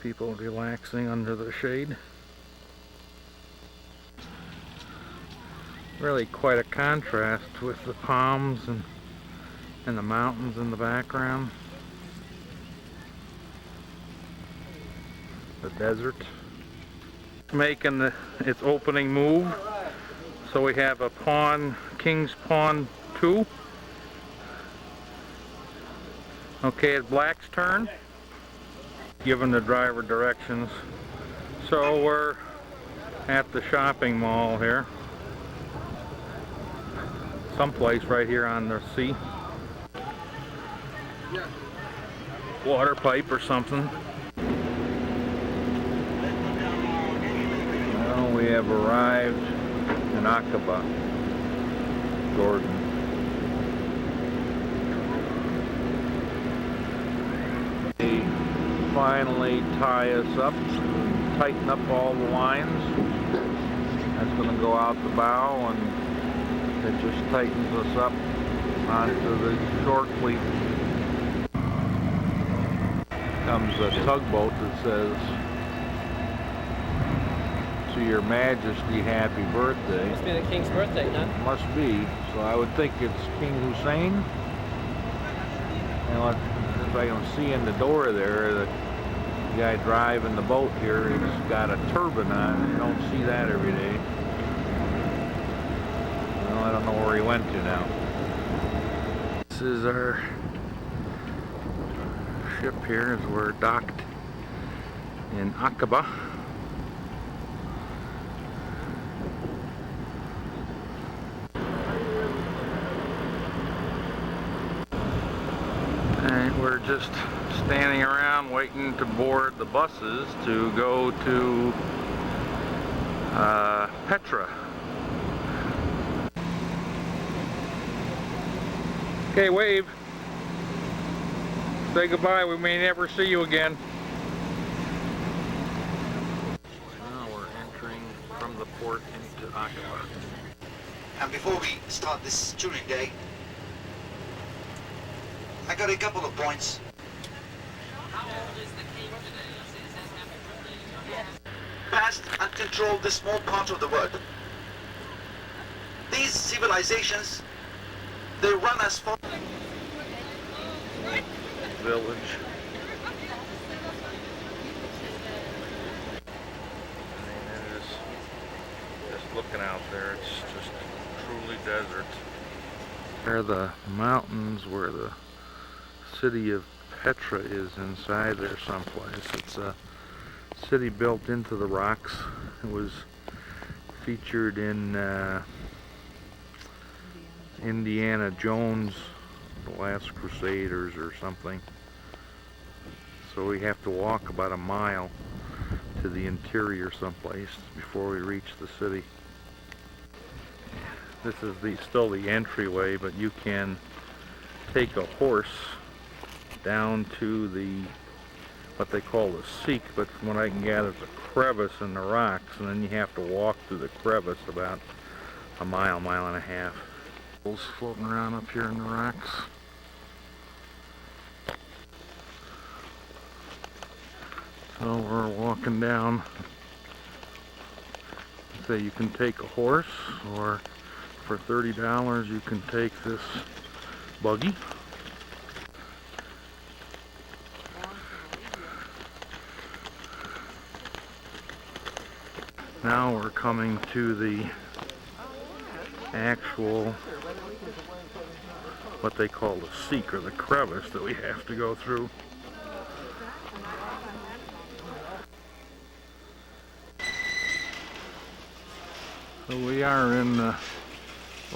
People relaxing under the shade. Really quite a contrast with the palms and the mountains in the background. The desert. Making its opening move. So we have a pawn, King's Pawn 2. Okay, it's Black's turn. Giving the driver directions. So we're at the shopping mall here. Someplace right here on the sea. Water pipe or something. Well, we have arrived in Aqaba, Jordan. A finally tie us up, tighten up all the lines. That's going to go out the bow, and it just tightens us up onto the shore fleet. Comes a tugboat that says, "To Your Majesty, Happy Birthday." Must be the King's birthday, huh? Must be. So I would think it's King Hussein. And as I can see in the door there, the guy driving the boat here has got a turban on. You don't see that every day. Well, I don't know where he went to now. This is our ship here as we're docked in Aqaba. And we're just standing around waiting to board the buses to go to Petra. Okay, wave. Say goodbye, we may never see you again. Now we're entering from the port into Aqaba. And before we start this touring day, I got a couple of points. How old is the king today? It says happy birthday. Vast and control this small part of the world. These civilizations, they run as far. Village. And it is just looking out there, it's just truly desert. There are the mountains where the city of Petra is inside there someplace. It's a city built into the rocks. It was featured in Indiana Jones, The Last Crusaders or something. So we have to walk about a mile to the interior someplace before we reach the city. This is still the entryway, but you can take a horse down to what they call the Seek, but from what I can gather it's a crevice in the rocks, and then you have to walk through the crevice about a mile and a half. Floating around up here in the rocks. So we're walking down. So you can take a horse, or for $30 you can take this buggy. Now we're coming to the actual, what they call the Seek, or the crevice that we have to go through. So we are in the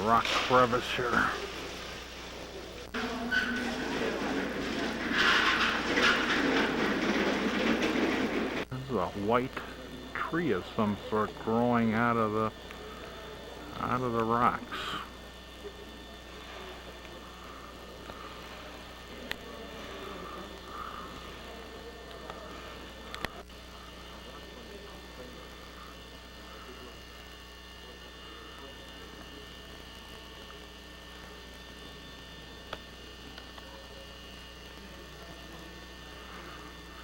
rock crevice here. This is a white tree of some sort growing out of the rocks.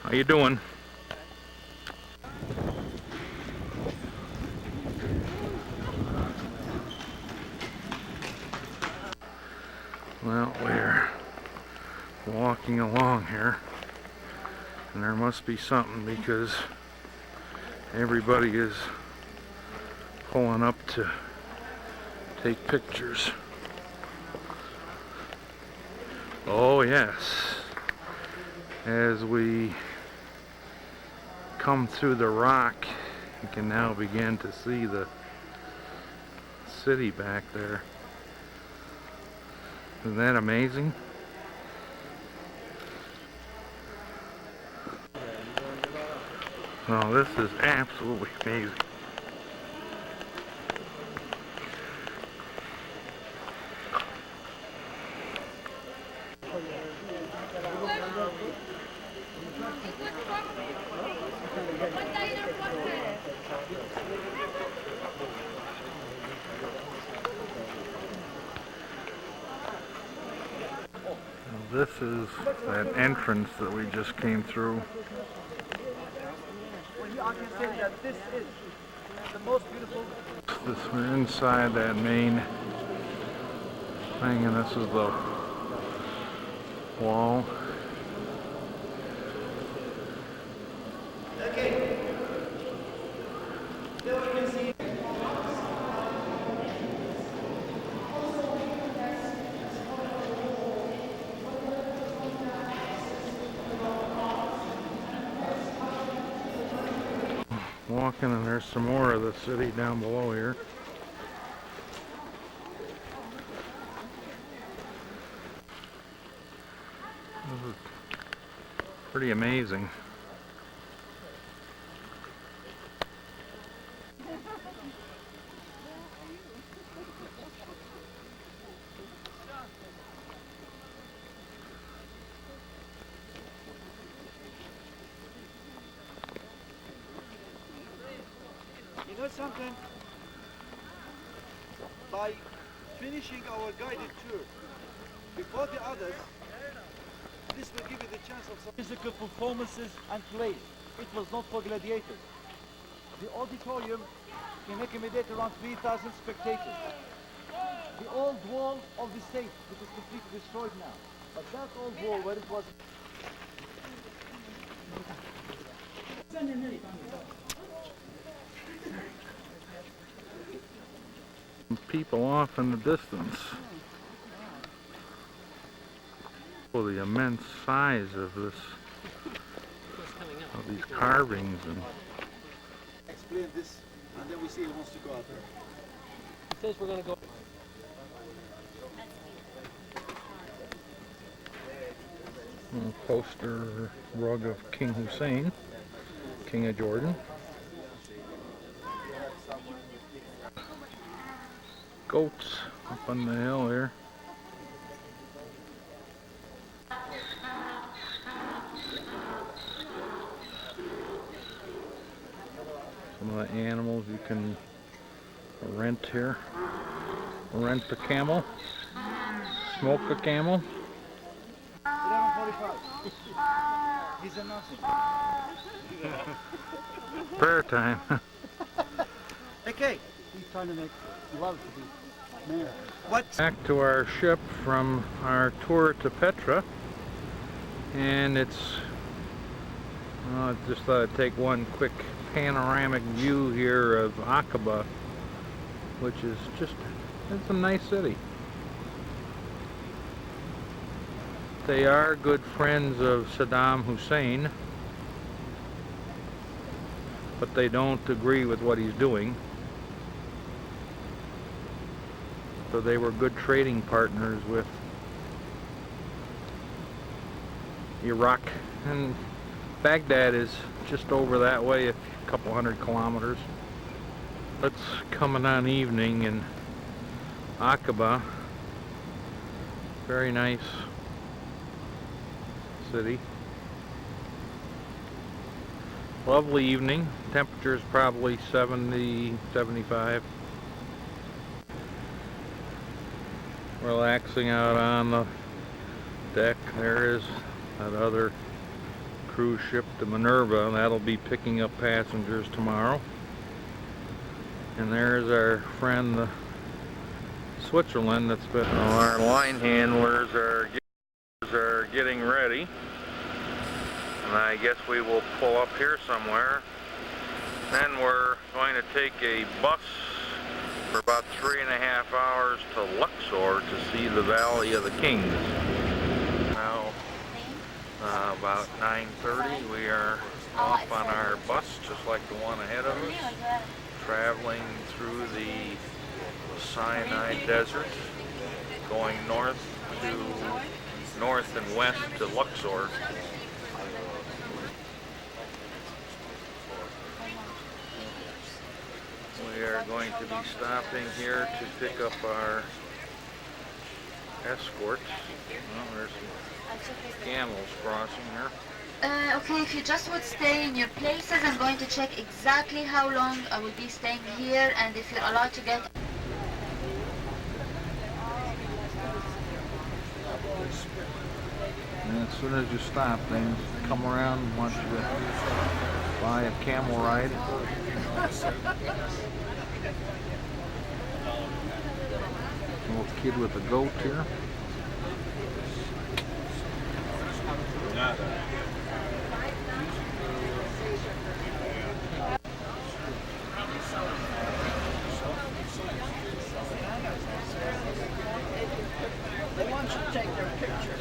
How you doing? Well, we're walking along here, and there must be something because everybody is pulling up to take pictures. Oh yes, as we come through the rock, you can now begin to see the city back there. Isn't that amazing? Well, this is absolutely amazing. This is that entrance that we just came through. I can say that this is the most beautiful. We're inside that main thing, and this is the wall. Okay. There we can see. Walking, and there's some more of the city down below here. This is pretty amazing. You know something? By finishing our guided tour before the others, this will give you the chance of some physical performances and plays. It was not for gladiators. The auditorium can accommodate around 3,000 spectators. The old wall of the stage, which is completely destroyed now. But that old wall where it was... People off in the distance. Oh, the immense size of this, of these carvings. And Explain this, and then we see who wants to go out there. He says we're going to go. a poster rug of King Hussein, King of Jordan. Goats up on the hill here. Some of the animals you can rent here. Rent a camel. Smoke a camel. 11:45. He's announcing. Prayer time. Okay. He's trying to make love to the mayor. What? Back to our ship from our tour to Petra, and it's I just thought I'd take one quick panoramic view here of Aqaba, which is just, it's a nice city. They are good friends of Saddam Hussein, but they don't agree with what he's doing. So they were good trading partners with Iraq, and Baghdad is just over that way, a couple hundred kilometers. It's coming on evening in Aqaba. Very nice city. Lovely evening. Temperature is probably 70, 75. Relaxing out on the deck. There is that other cruise ship, the Minerva, and that'll be picking up passengers tomorrow. And there's our friend, the Switzerland, that's been. Our line handlers are getting ready, and I guess we will pull up here somewhere. Then we're going to take a bus for about 3.5 hours to Luxor to see the Valley of the Kings. Now, about 9:30, we are off on our bus, just like the one ahead of us, traveling through the Sinai Desert, going north and west to Luxor. We are going to be stopping here to pick up our escort. Well, there's some camels crossing here. Okay, if you just would stay in your places, I'm going to check exactly how long I will be staying here and if you're allowed to get... As soon as you stop, they come around and want you to buy a camel ride. Little kid with a goat here. They want you to take their picture.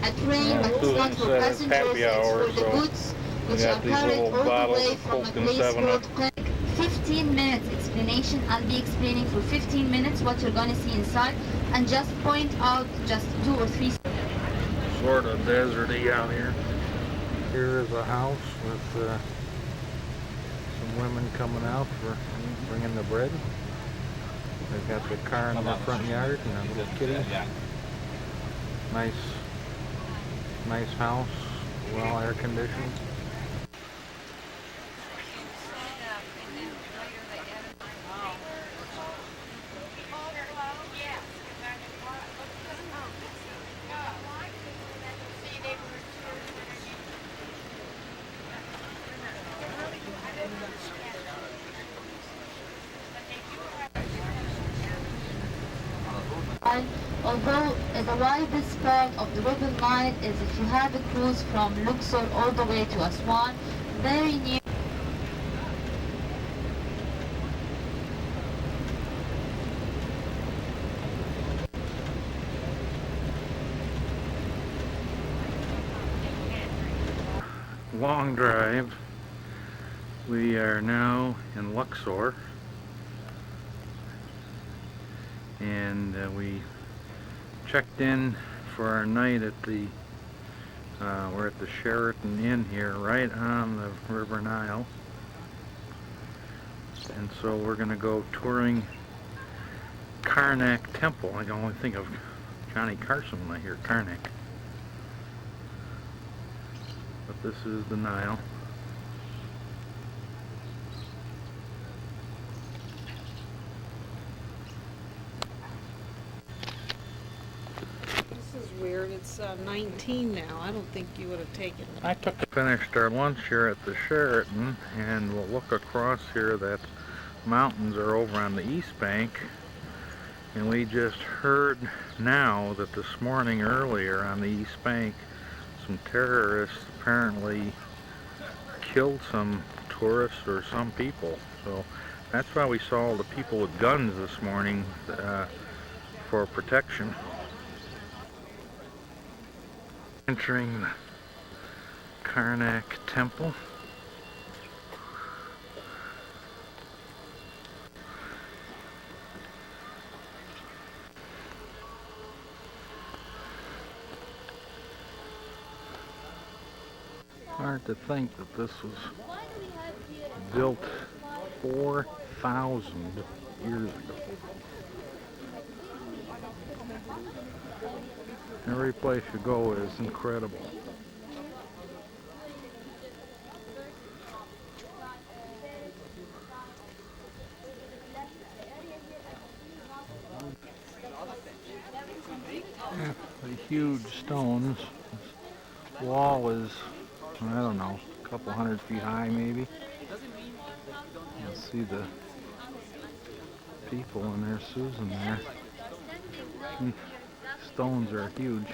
A train that is not for passengers, it's for the goods, which are carried all the way from a place called Canal. 15 minutes explanation. I'll be explaining for 15 minutes what you're going to see inside, and just point out just 2 or 3. Sort of deserty out here. Here is a house with some women coming out for bringing the bread. They've got the car in their front yard and a little kitty. Nice house, well air conditioned. Although the widest part of the River Nile is if you have a cruise from Luxor all the way to Aswan, very near. Long drive. We are now in Luxor, and we checked in for our night at the we're at the Sheraton Inn here, right on the River Nile, and so we're gonna go touring Karnak Temple. I can only think of Johnny Carson when I hear Karnak, but this is the Nile. Weird. It's 19 now. I don't think you would have taken it. Finished our lunch here at the Sheraton, and we'll look across here. That mountains are over on the east bank, and we just heard now that this morning earlier on the east bank some terrorists apparently killed some tourists or some people. So that's why we saw all the people with guns this morning for protection. Entering the Karnak Temple. Hard to think that this was built 4,000 years ago. Every place you go is incredible. Yeah, the huge stones. This wall is, I don't know, a couple 100 feet high maybe. You'll see the people in their Susan there. Stones are huge.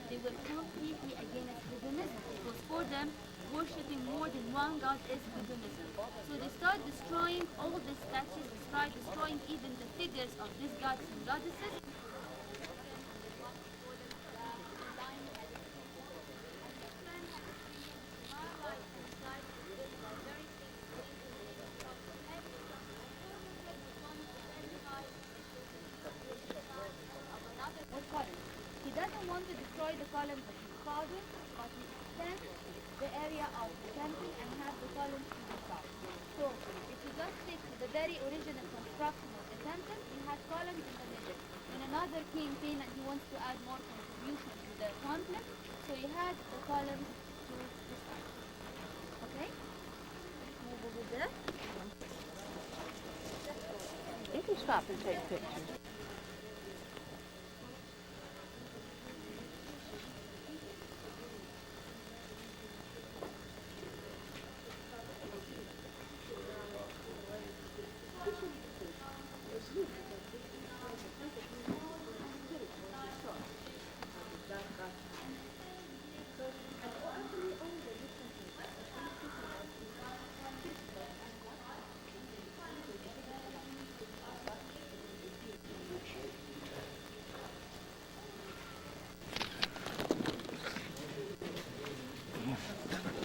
They were completely against hedonism, because for them, worshipping more than one god is hedonism. So they start destroying all the statues, they start destroying even the figures of these gods and goddesses. He doesn't want to destroy the columns of his father, but he extends the area of the temple and have the columns to the south. So if you just stick to the very original construction, construction of the temple, he had columns in the middle. When another king came and he wants to add more contribution to the complex, so he had the columns to the side. Okay? Move over there. You can stop and take pictures.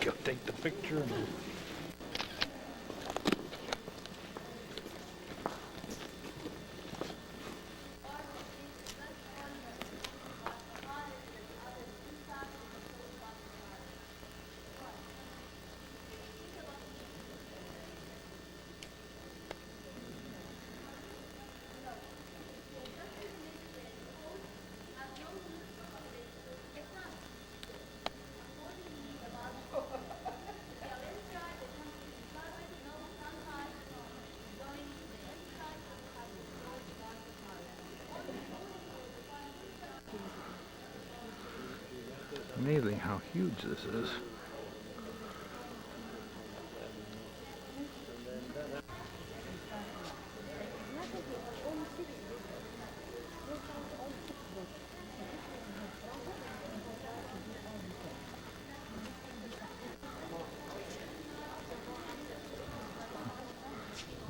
Go take the picture. Amazing how huge this is.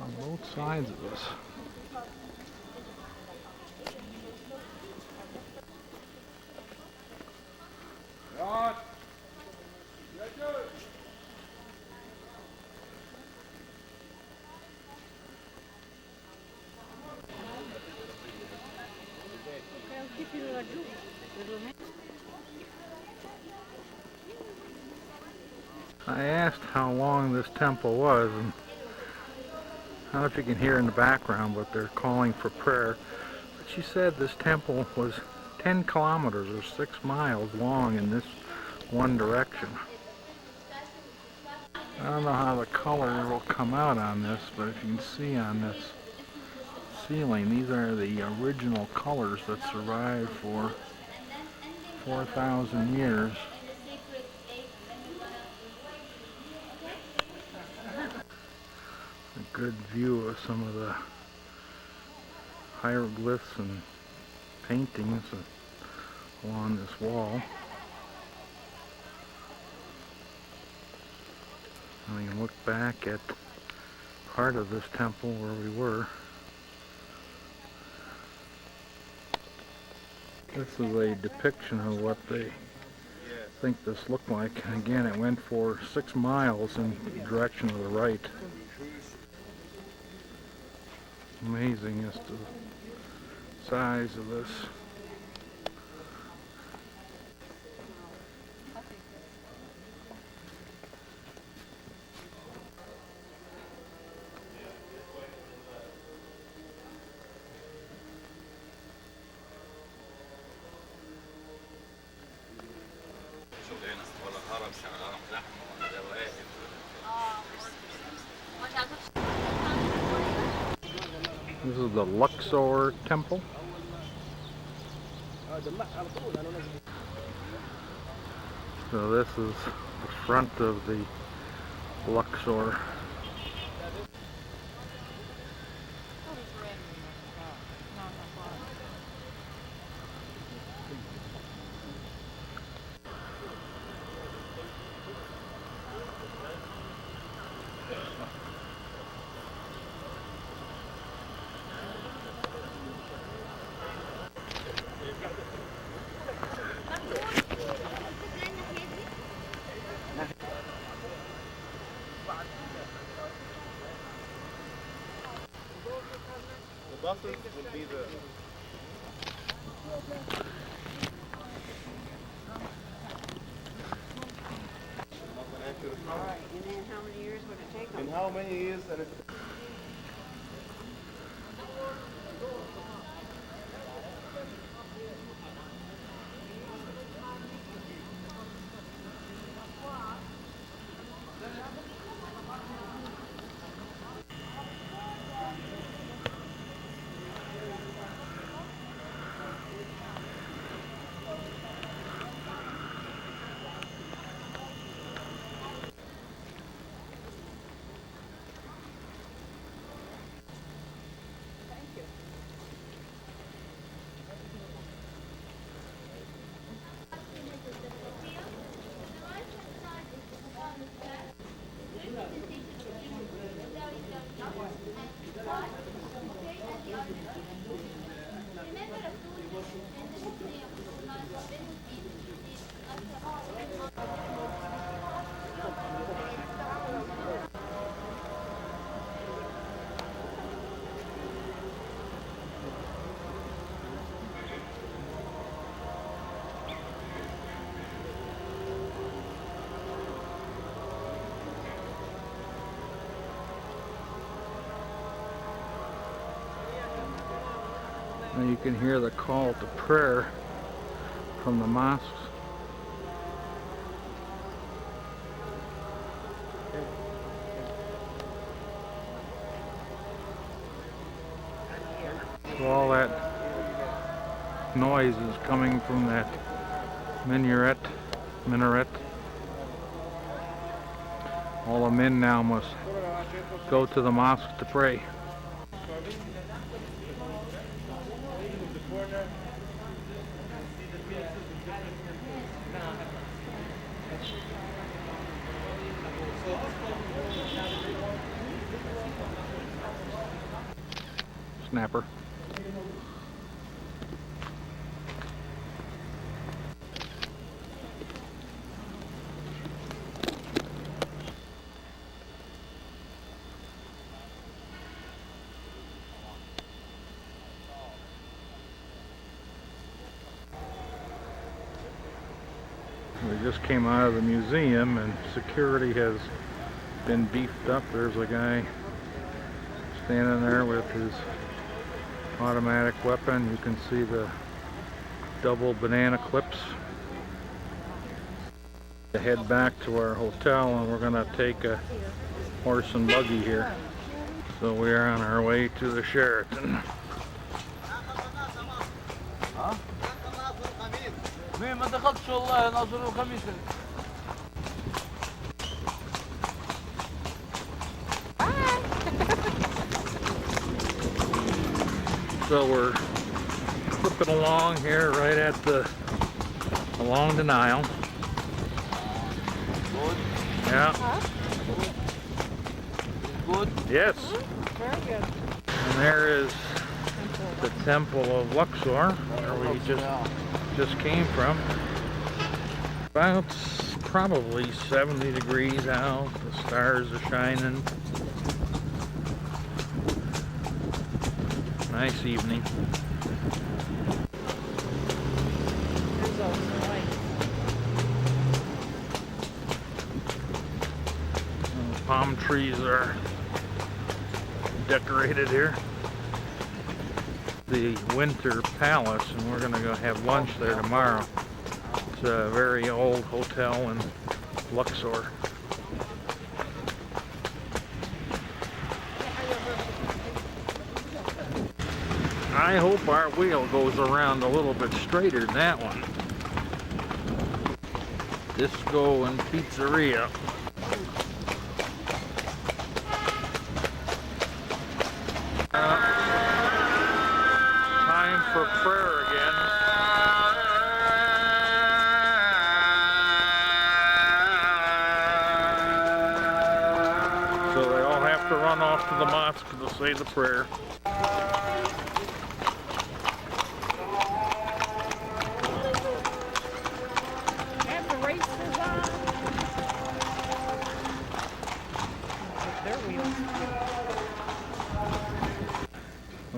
On both sides of this. I asked how long this temple was, and I don't know if you can hear in the background, but they're calling for prayer. But she said this temple was 10 kilometers or 6 miles long in this one direction. I don't know how the color will come out on this, but if you can see on this ceiling, these are the original colors that survived for 4,000 years. A good view of some of the hieroglyphs and paintings along this wall. And we can look back at part of this temple where we were. This is a depiction of what they think this looked like. And again, it went for 6 miles in the direction of the right. Amazing as to the size of this. This is the Luxor Temple. So this is the front of the Luxor. buses will be the... Alright, and then how many years would it take them? In how many years? And Now you can hear the call to prayer from the mosques. So all that noise is coming from that minaret. All the men now must go to the mosque to pray. Snapper. We just came out of the museum and security has been beefed up. There's a guy standing there with his automatic weapon. You can see the double banana clips. To head back to our hotel, and we're gonna take a horse and buggy here. So we are on our way to the Sheraton. So we're flipping along here right at along the Nile. Yeah. Good? Yes. Very good. And there is the Temple of Luxor, where we just came from. About probably 70 degrees out. The stars are shining. Nice evening. Palm trees are decorated here. The Winter Palace, and we're gonna go have lunch there tomorrow. It's a very old hotel in Luxor. I hope our wheel goes around a little bit straighter than that one. Disco and Pizzeria. Time for prayer again. So they all have to run off to the mosque to say the prayer.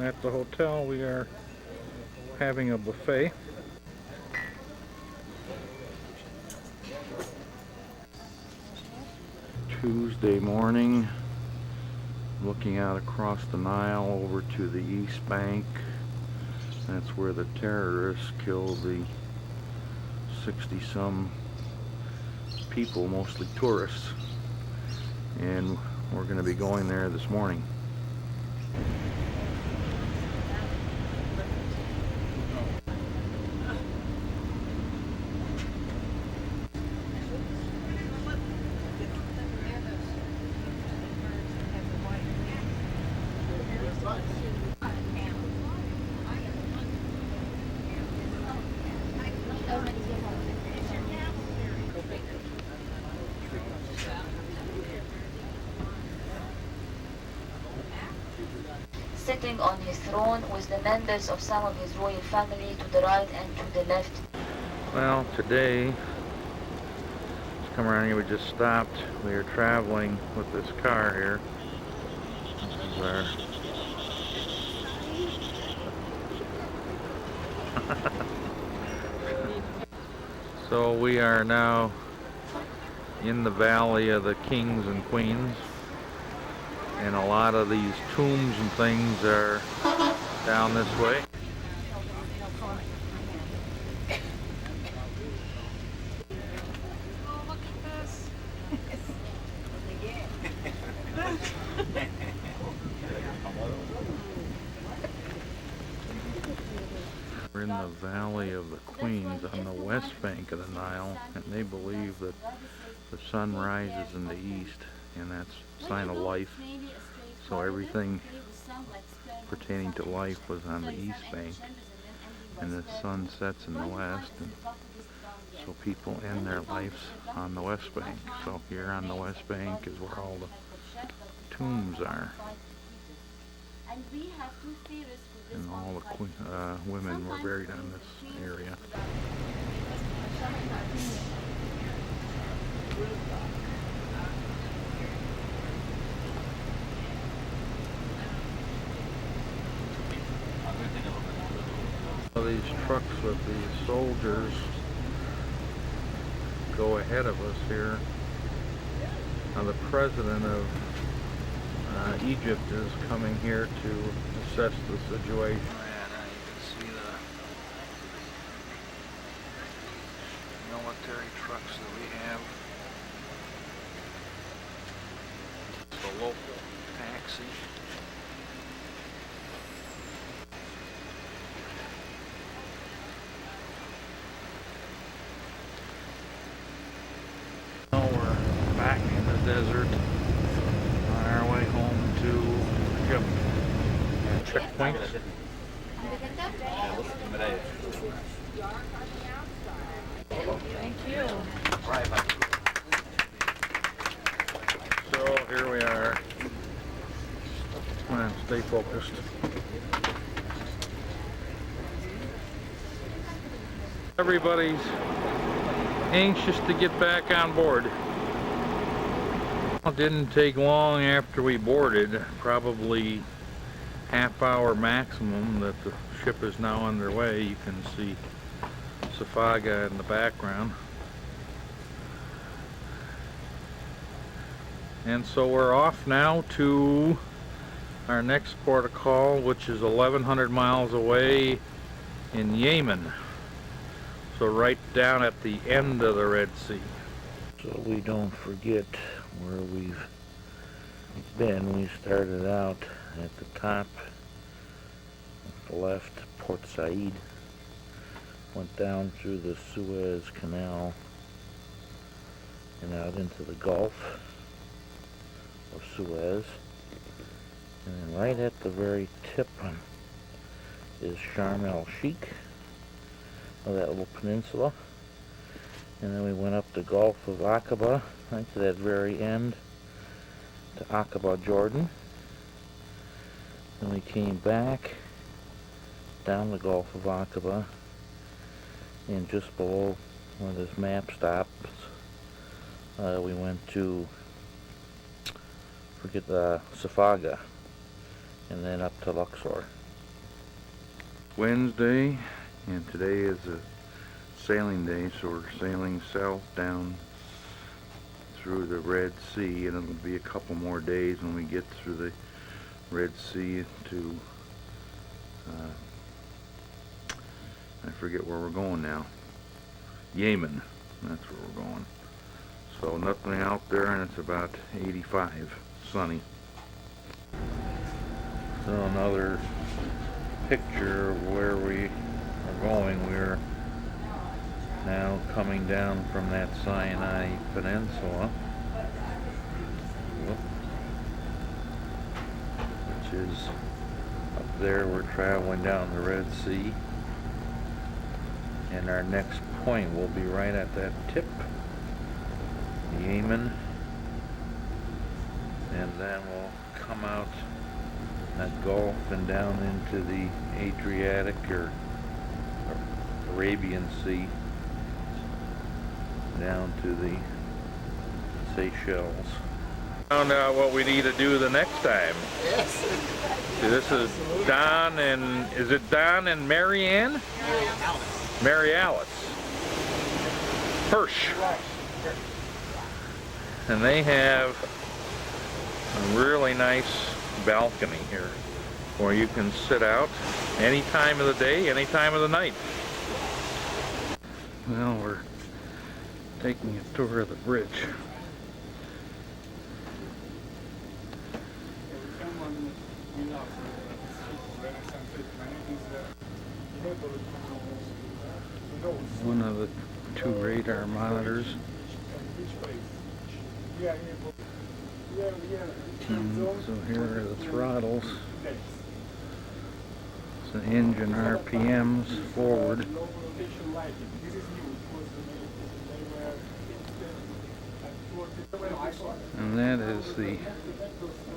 At the hotel, we are having a buffet. Tuesday morning, looking out across the Nile over to the East Bank. That's where the terrorists killed the 60-some people, mostly tourists. And we're going to be going there this morning. Sitting on his throne with the members of some of his royal family to the right and to the left. Well, today, let's come around here, we just stopped. We are traveling with this car here. This is our so we are now in the Valley of the Kings and Queens. And a lot of these tombs and things are down this way. We're in the Valley of the Queens on the west bank of the Nile, and they believe that the sun rises in the east, and that's a sign of life. So everything pertaining to life was on the east bank, and the sun sets in the west, and so people end their lives on the west bank. So here on the west bank is where all the tombs are, and all the women were buried in this area. These trucks with the soldiers go ahead of us here. Now the president of Egypt is coming here to assess the situation. And you can see the military trucks that we have. It's a local taxi. Now we're back in the desert on our way home to Egypt. Checkpoint. Thank you. So here we are. Come on, stay focused. Everybody's anxious to get back on board. It didn't take long after we boarded, probably half-hour maximum, that the ship is now underway. You can see Safaga in the background. And so we're off now to our next port of call, which is 1,100 miles away in Yemen. So right down at the end of the Red Sea. So we don't forget where we've been. We started out at the top, at the left, Port Said, went down through the Suez Canal and out into the Gulf of Suez, and then right at the very tip is Sharm el-Sheikh, of that little peninsula, and then we went up the Gulf of Aqaba, right to that very end, to Aqaba, Jordan. Then we came back down the Gulf of Aqaba, and just below where this map stops, we went to Safaga, and then up to Luxor. Wednesday, and today is a sailing day, so we're sailing south down through the Red Sea, and it'll be a couple more days when we get through the Red Sea to I forget where we're going now. Yemen, that's where we're going. So nothing out there, and it's about 85, sunny. So another picture of where we are going. We're now coming down from that Sinai Peninsula, which is up there. We're traveling down the Red Sea, and our next point will be right at that tip, Yemen, and then we'll come out that Gulf and down into the Adriatic or Arabian Sea, down to the Seychelles. Found out what we need to do the next time. Yes. See, this is Don and, is it Don and Mary Ann? Mary Alice. Hirsch. And they have a really nice balcony here where you can sit out any time of the day, any time of the night. Well, we're taking a tour of the bridge. One of the two radar monitors. So here are the throttles. So engine RPMs forward. And that is the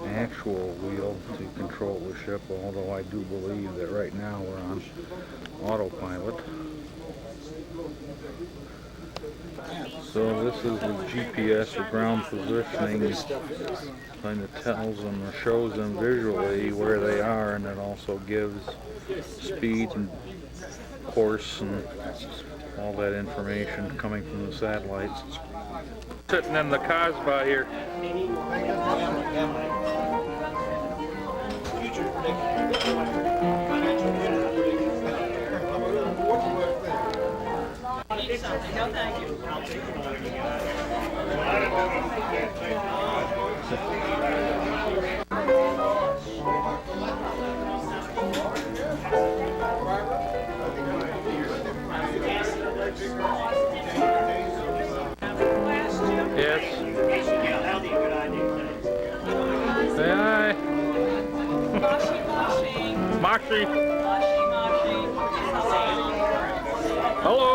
actual wheel to control the ship, although I do believe that right now we're on autopilot. So this is the GPS or ground positioning. Kind of tells them or shows them visually where they are, and it also gives speed and course and all that information coming from the satellites. Sitting in the Casbah here. No, thank you. Yes. Say hi. Moxie. Hello.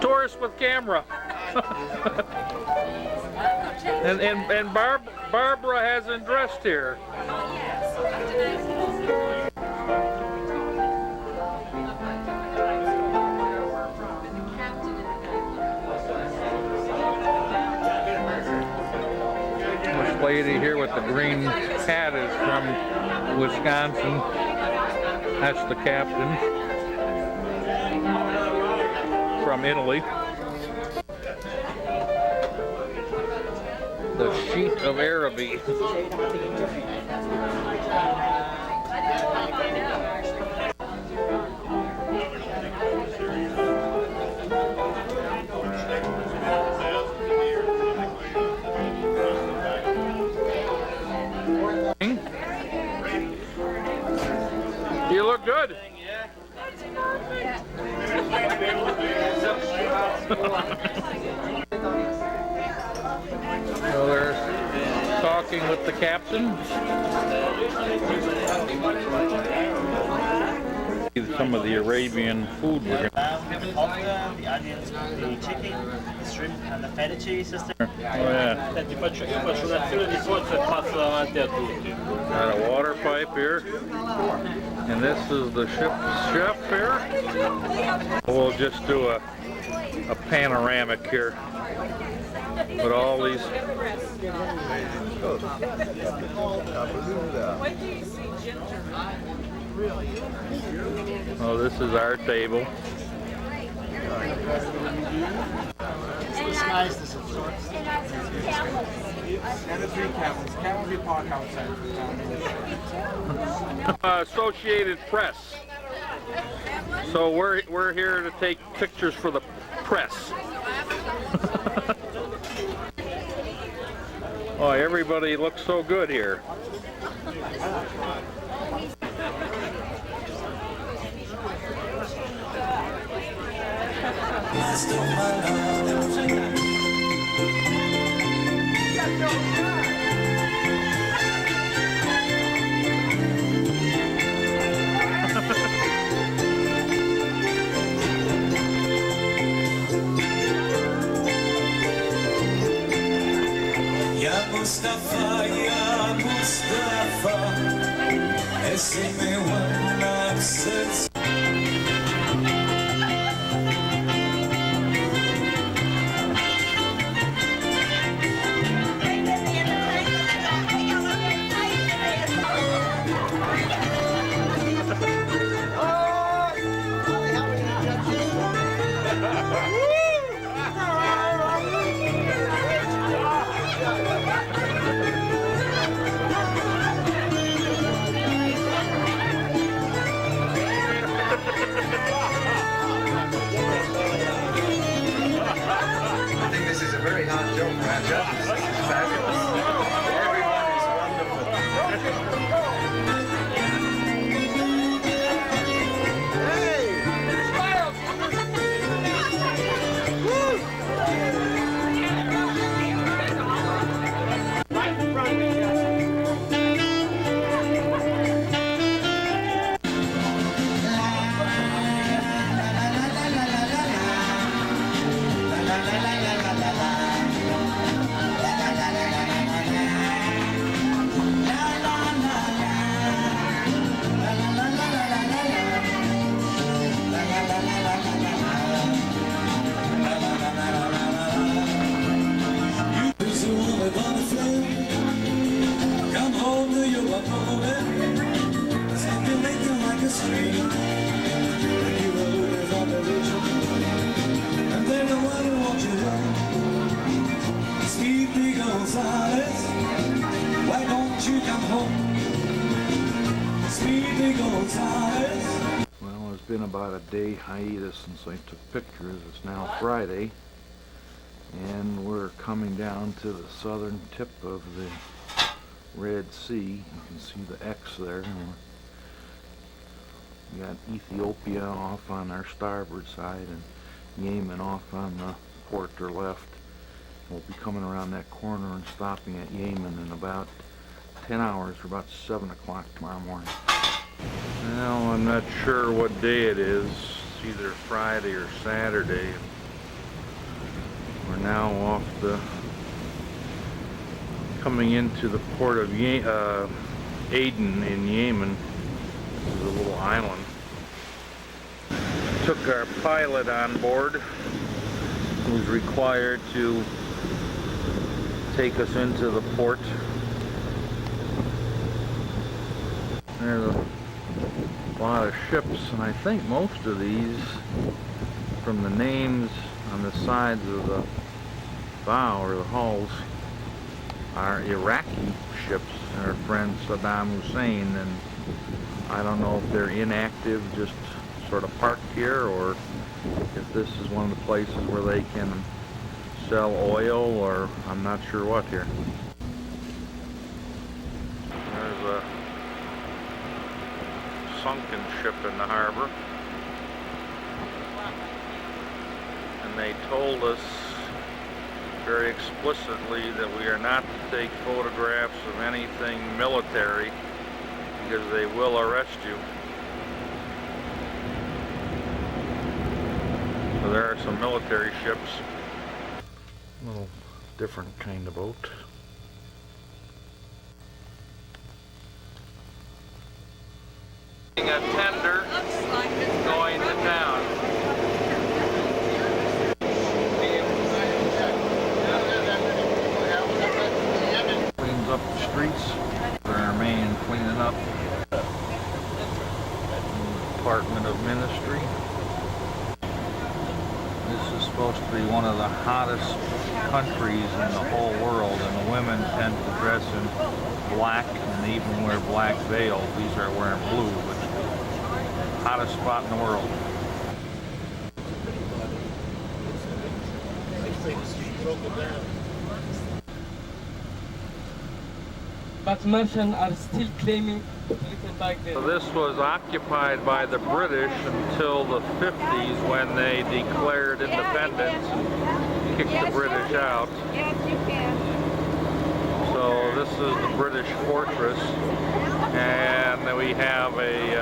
Tourist with camera. and Barbara hasn't dressed here. This lady here with the green hat is from Wisconsin. That's the captain. From Italy. The Sheet of Araby. You look good. So they're talking with the captain. Some of the Arabian food we're going we have the pasta, the onions, the chicken, the shrimp, and the feta cheese system. Oh yeah. Got a water pipe here. And this is the ship's chef here. We'll just do a panoramic here. With all these. Oh, this is our table. And the three camels. Camels we park outside. Associated Press. So we're here to take pictures for the press. Oh, everybody looks so good here. Mustafa, ya Mustafa, esime wana srce. are calling, stimulating like a stream. When you were looking for the vision, and then the one won't you run? Sweet big Gonzales, why don't you come home? Sweet big Gonzales. Well, it's been about a day hiatus since I took pictures. It's now Friday, and we're coming down to the southern tip of the Red Sea. You can see the X there. We got Ethiopia off on our starboard side and Yemen off on the port or left. We'll be coming around that corner and stopping at Yemen in about 10 hours, or about 7 o'clock tomorrow morning. Well, I'm not sure what day it is. It's either Friday or Saturday. We're now off the coming into the port of Aden in Yemen. This is a little island. Took our pilot on board, who's required to take us into the port. There's a lot of ships, and I think most of these, from the names on the sides of the bow or the hulls, are Iraqi ships. Our friend Saddam Hussein, and I don't know if they're inactive, just sort of parked here, or if this is one of the places where they can sell oil, or I'm not sure what here. There's a sunken ship in the harbor, and they told us very explicitly that we are not to take photographs of anything military because they will arrest you. So there are some military ships. A little different kind of boat. A tender going to town. Cleans up the streets. Our man cleaning up. Department of Ministry. This is supposed to be one of the hottest countries in the whole world, and the women tend to dress in black and even wear black veils. These are wearing blue, but hottest spot in the world. But Merchants are still claiming little back there. So this was occupied by the British until the 50s, when they declared independence and kicked the British out. So this is the British fortress, and then we have a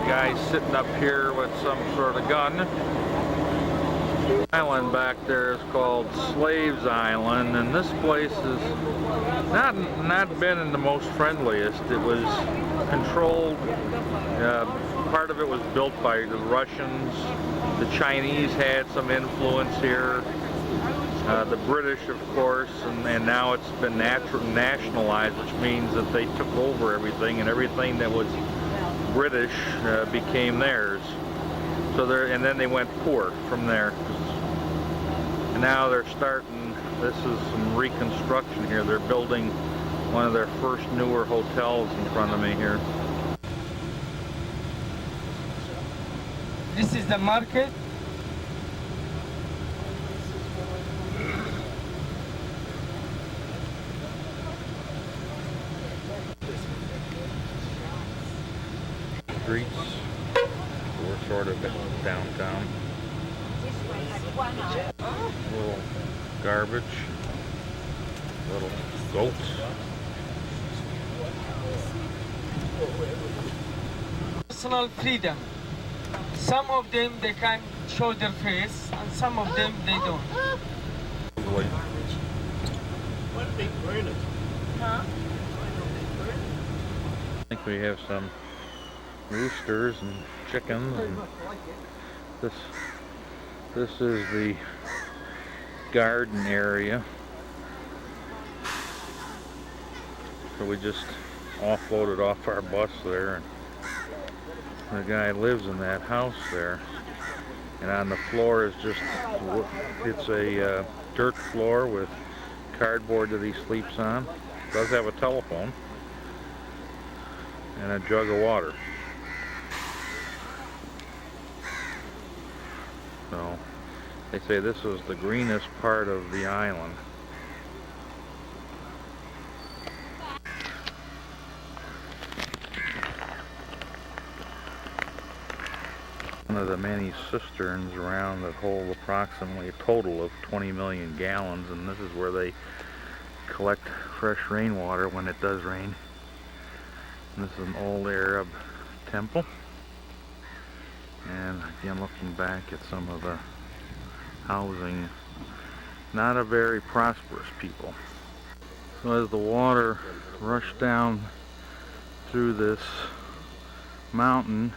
guy sitting up here with some sort of gun. The island back there is called Slaves Island, and this place is not been in the most friendliest. It was controlled, part of it was built by the Russians. The Chinese had some influence here. The British, of course, and now it's been nationalized, which means that they took over everything, and everything that was British became theirs. So and then they went poor from there. And now they're starting, this is some reconstruction here. They're building one of their first newer hotels in front of me here. This is the market. Streets. We're sort of downtown. Little garbage. Little goats. Personal freedom. Some of them they can show their face, and some of them they don't. What big burner? Huh? I think we have some roosters and chickens, and this is the garden area. So we just offloaded off our bus there, and the guy lives in that house there. And on the floor is just, it's a dirt floor with cardboard that he sleeps on. Does have a telephone and a jug of water. So they say this is the greenest part of the island. One of the many cisterns around that hold approximately a total of 20 million gallons, and this is where they collect fresh rainwater when it does rain. And this is an old Arab temple, and again looking back at some of the housing, not a very prosperous people. So as the water rushed down through this mountain,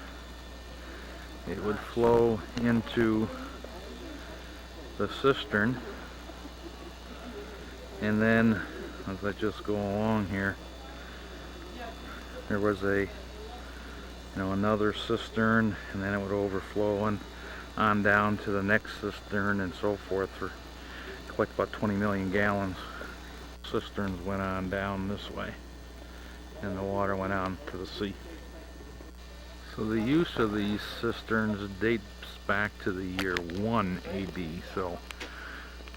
it would flow into the cistern, and then as I just go along here, there was another cistern, and then it would overflow on down to the next cistern and so forth. For collect about 20 million gallons. Cisterns went on down this way, and the water went on to the sea. So the use of these cisterns dates back to the year 1 AD, so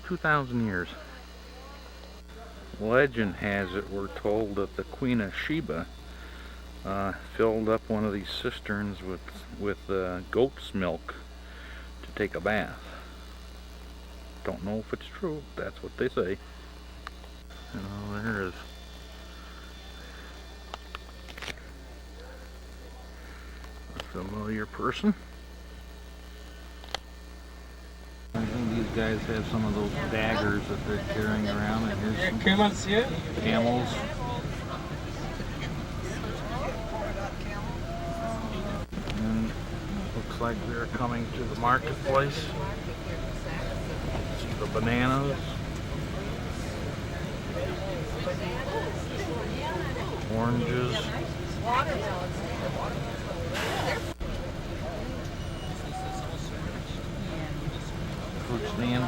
2,000 years. Legend has it, we're told, that the Queen of Sheba filled up one of these cisterns with goat's milk to take a bath. Don't know if it's true, but that's what they say. There is familiar person. I think these guys have some of those daggers that they're carrying around, and here's some camels here. Camels. And looks like they're coming to the marketplace. See the bananas. Oranges. Fruit stand.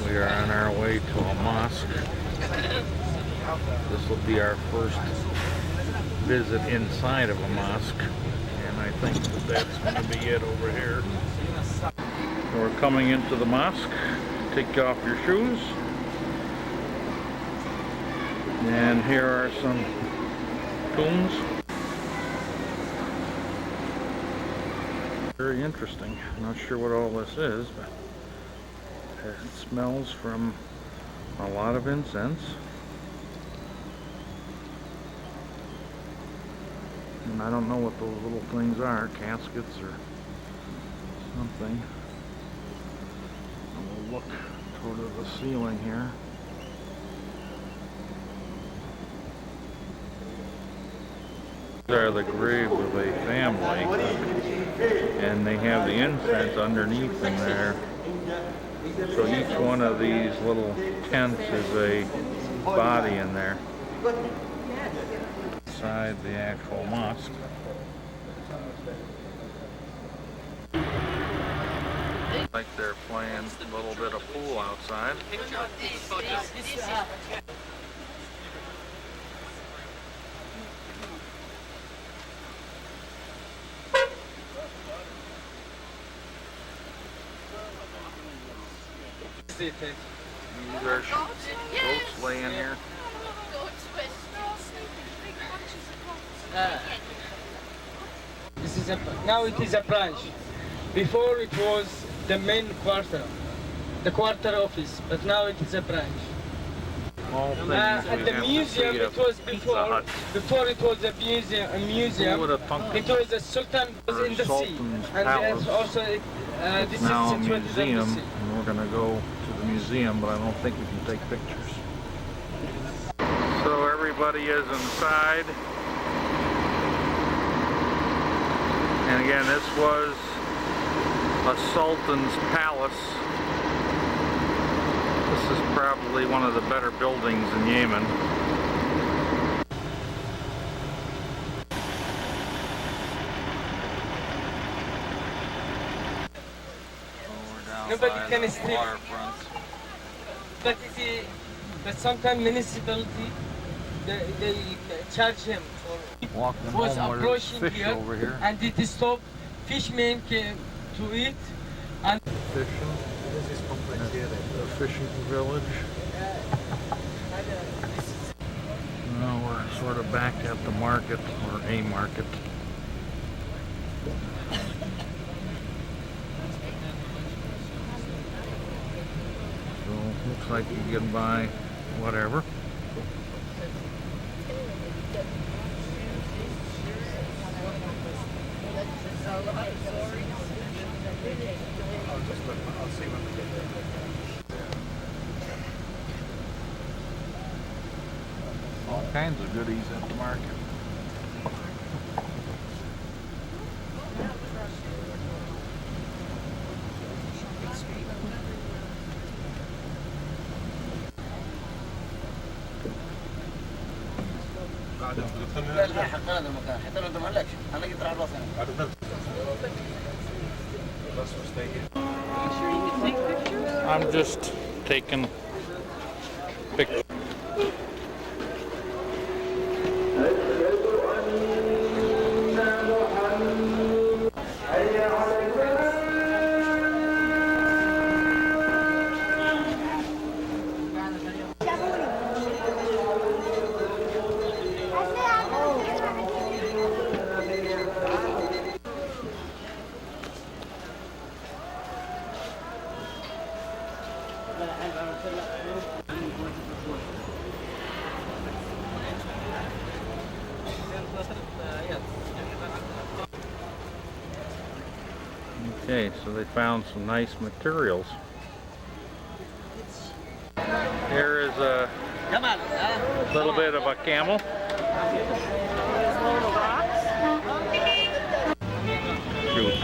We are on our way to a mosque. This will be our first visit inside of a mosque, and I think that's going to be it over here. So we're coming into the mosque. Take off your shoes. And here are some tombs. Very interesting. I'm not sure what all this is, but it smells from a lot of incense. And I don't know what those little things are, caskets or something. And we'll look toward the ceiling here. These are the graves of a family, and they have the incense underneath in there. So each one of these little tents is a body in there. Inside the actual mosque. Like they're playing a little bit of pool outside. These are goats laying here. This is now it is a branch. Before it was the main quarter, the quarter office, but now it is a branch. At the museum, it was before. Before it was a museum. It was a sultan was in the sea, and also this now is situated a museum, in the sea. and we're going to go to the museum, but I don't think we can take pictures. So everybody is inside. And again, this was a sultan's palace. This is probably one of the better buildings in Yemen. Nobody can steal. But sometimes municipality, they charge him for Walking was home, there's approaching fish here, over here. and it stopped. Fishermen came to eat, and Fishing. The fishing village. Now we're sort of back at the market, or a market. So looks like you can buy whatever. All kinds of goodies at the market. I'm just taking pictures. Okay, so they found some nice materials. Here is a little bit of a camel. Shoot.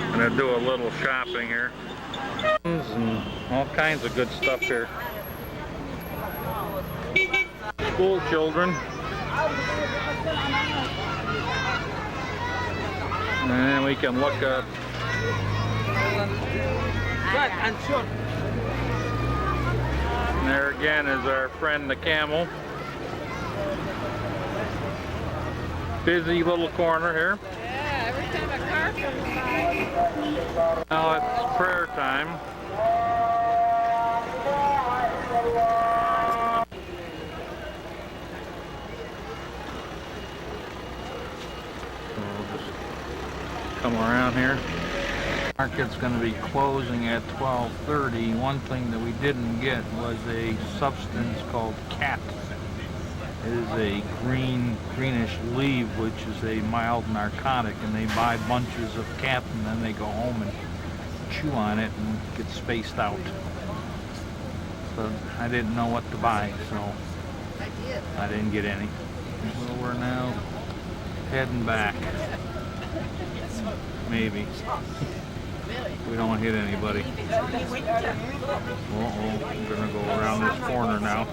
I'm gonna do a little shopping here. And all kinds of good stuff here. School children. And we can look up. And there again is our friend the camel. Busy little corner here. Yeah, every time a car comes by. Now it's prayer time. Come around here. Market's going to be closing at 12:30. One thing that we didn't get was a substance called cat. It is a greenish leaf, which is a mild narcotic, and they buy bunches of cat and then they go home and chew on it and get spaced out. So I didn't know what to buy, so I didn't get any. So we're now heading back. Maybe. We don't hit anybody. I'm gonna go around this corner now.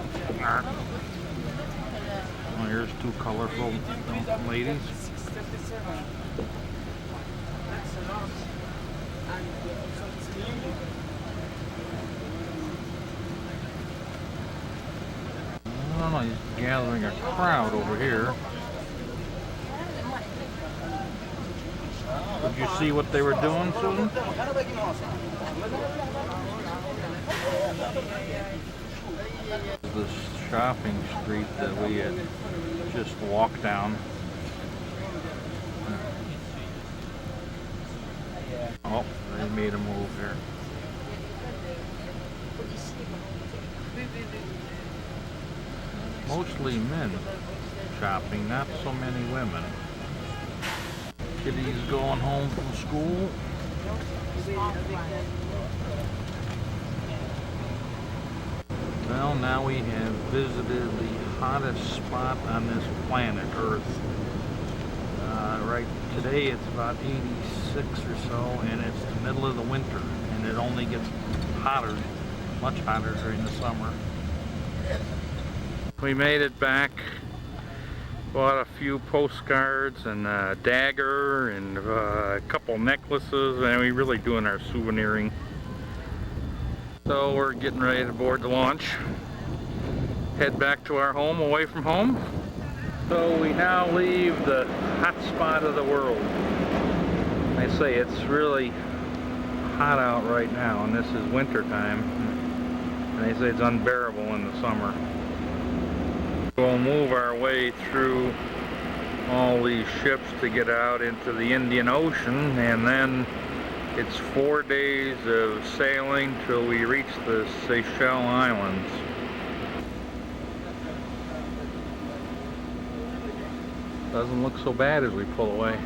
Oh, here's two colorful ladies. I don't know, he's gathering a crowd over here. Did you see what they were doing, Susan? This shopping street that we had just walked down. Oh, they made a move here. Mostly men shopping, not so many women. Kitty's going home from school. Well, now we have visited the hottest spot on this planet, Earth. Alright, today it's about 86 or so, and it's the middle of the winter, and it only gets hotter, much hotter during the summer. We made it back, bought a few postcards and a dagger and a couple necklaces, and we're really doing our souveniring. So we're getting ready to board the launch, head back to our home away from home. So we now leave the hot spot of the world. I say it's really hot out right now, and this is winter time, and they say it's unbearable in the summer. We'll move our way through all these ships to get out into the Indian Ocean, and then it's 4 days of sailing till we reach the Seychelles Islands. Doesn't look so bad as we pull away.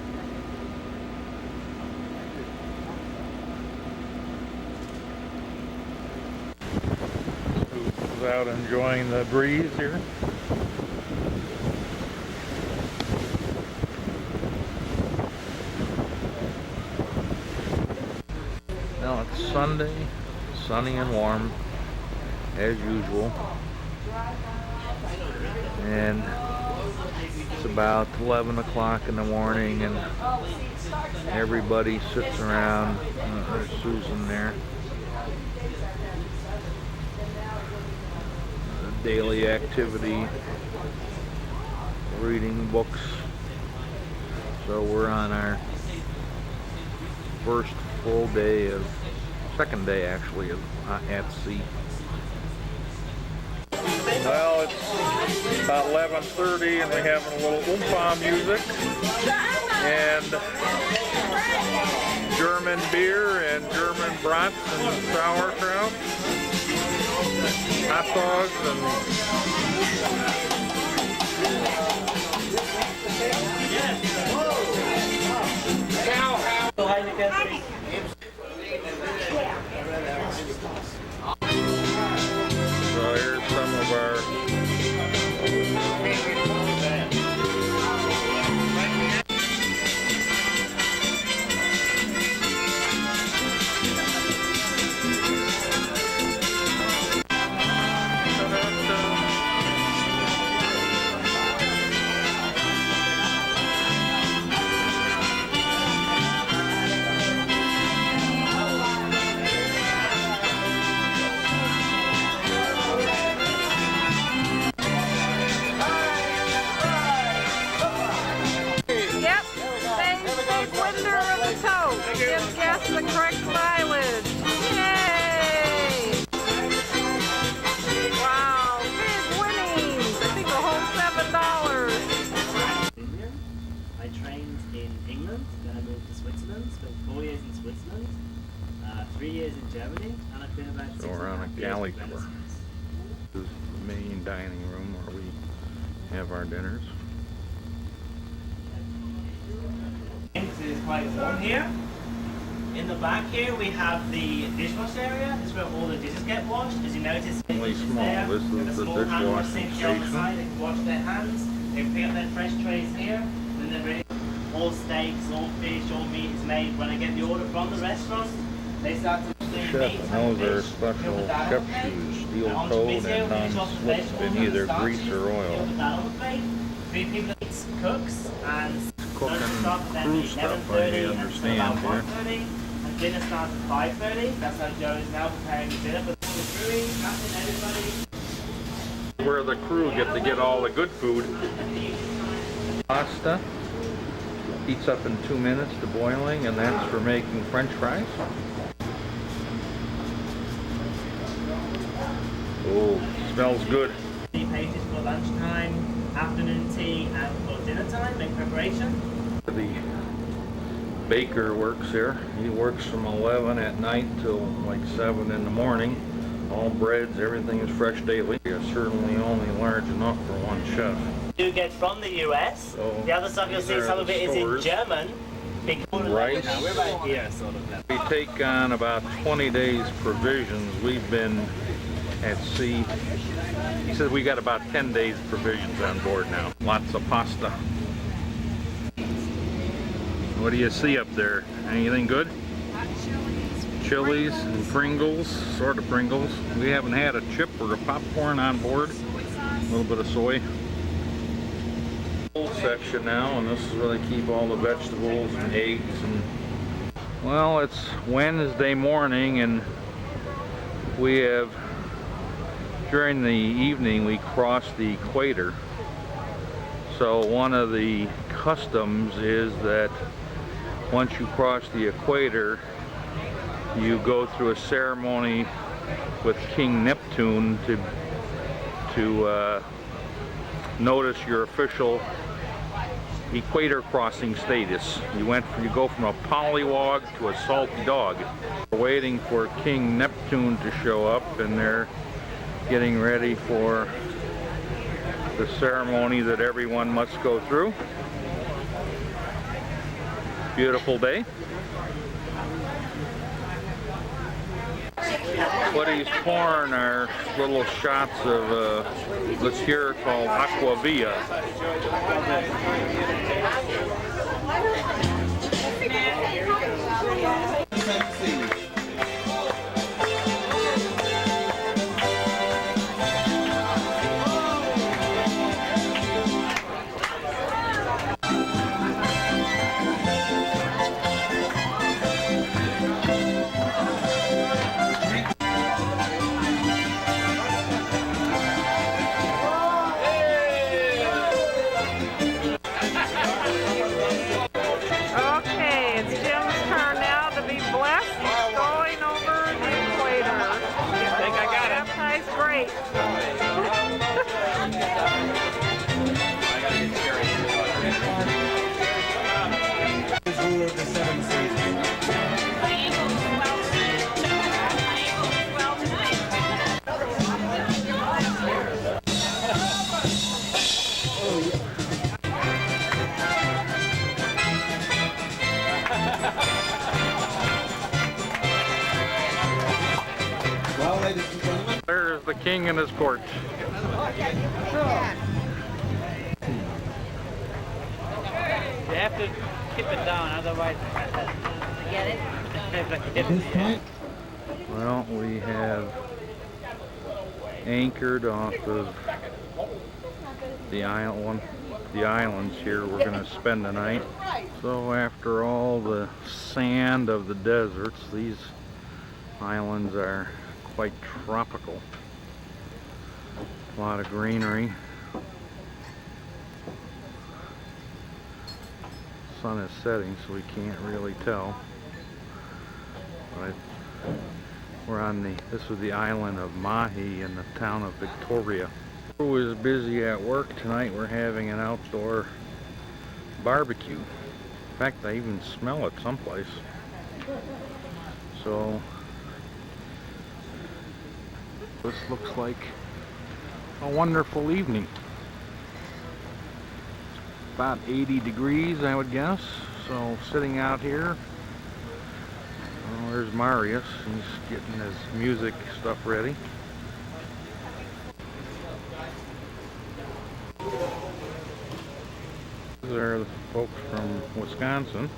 Who's out enjoying the breeze here? Now it's Sunday, sunny and warm, as usual. And it's about 11 o'clock in the morning, and everybody sits around. There's Susan there. Daily activity, reading books. So we're on our first full day of, second day actually, of at sea. Well, it's about 11:30 and we're having a little oompa music and German beer and German brats and sauerkraut, hot dogs So here's some of our the correct mileage. Yay! Wow, big winnings! I think a whole $7. I trained in England, then I moved to Switzerland, spent 4 years in Switzerland, 3 years in Germany, and I've been about 6 So we're on a galley tour. years. This is the main dining room where we have our dinners. It's quite warm here. In the back here we have the dishwash area. This is where all the dishes get washed. As you notice, Only small. there. This is the dishwashing On the side, station. they can wash their hands. They can pick up their fresh trays here. Then they're ready. All steaks, all fish, all meat is made. When I get the order from the restaurant, they start to clean Chef, meat and those are fish, special put that on chef the plate. shoes, steel And on the toed video, and finish off the non-slipped vegetables in and either the grease starches. or oil. Put that on the plate. 3 people that eat cooks and Cooking then crew at stuff, I 11:30 understand until about here. 1:30. And dinner starts at 5:30. That's how Joe is now preparing the dinner for the crewing, captain, everybody. Where the crew get all the good food. Pasta heats up in 2 minutes to boiling, and that's for making French fries. Oh, smells good. Tea pages for lunchtime, afternoon tea, and for dinner time. Make preparation. The baker works here. He works from 11 at night till like 7 in the morning. All breads, everything is fresh daily. It's certainly only large enough for one chef. You get from the US. So the other stuff you'll see, some of it is in German. Rice. We're about here, sort of. We take on about 20 days provisions. We've been at sea. He said we got about 10 days provisions on board now. Lots of pasta. What do you see up there? Anything good? Chilies and Pringles, sort of Pringles. We haven't had a chip or a popcorn on board. A little bit of soy. Whole section now, and this is where they keep all the vegetables and eggs. And well, it's Wednesday morning, and we have, during the evening, we crossed the equator. So one of the customs is that once you cross the equator, you go through a ceremony with King Neptune to notice your official equator crossing status. You go from a pollywog to a salty dog. We're waiting for King Neptune to show up, and they're getting ready for the ceremony that everyone must go through. Beautiful day. What he's pouring are little shots of liqueur called Aquavia. There's the king and his court. You have to keep it down, otherwise Get it? Well, we have anchored off of the islands here. We're going to spend the night. So after all the sand of the deserts, these islands are quite tropical. A lot of greenery. Sun is setting, so we can't really tell. But we're on this is the island of Mahi in the town of Victoria. Who is busy at work tonight? We're having an outdoor barbecue. In fact, I even smell it someplace. So this looks like a wonderful evening. About 80 degrees, I would guess. So sitting out here. Oh, there's Marius. He's getting his music stuff ready. These are the folks from Wisconsin.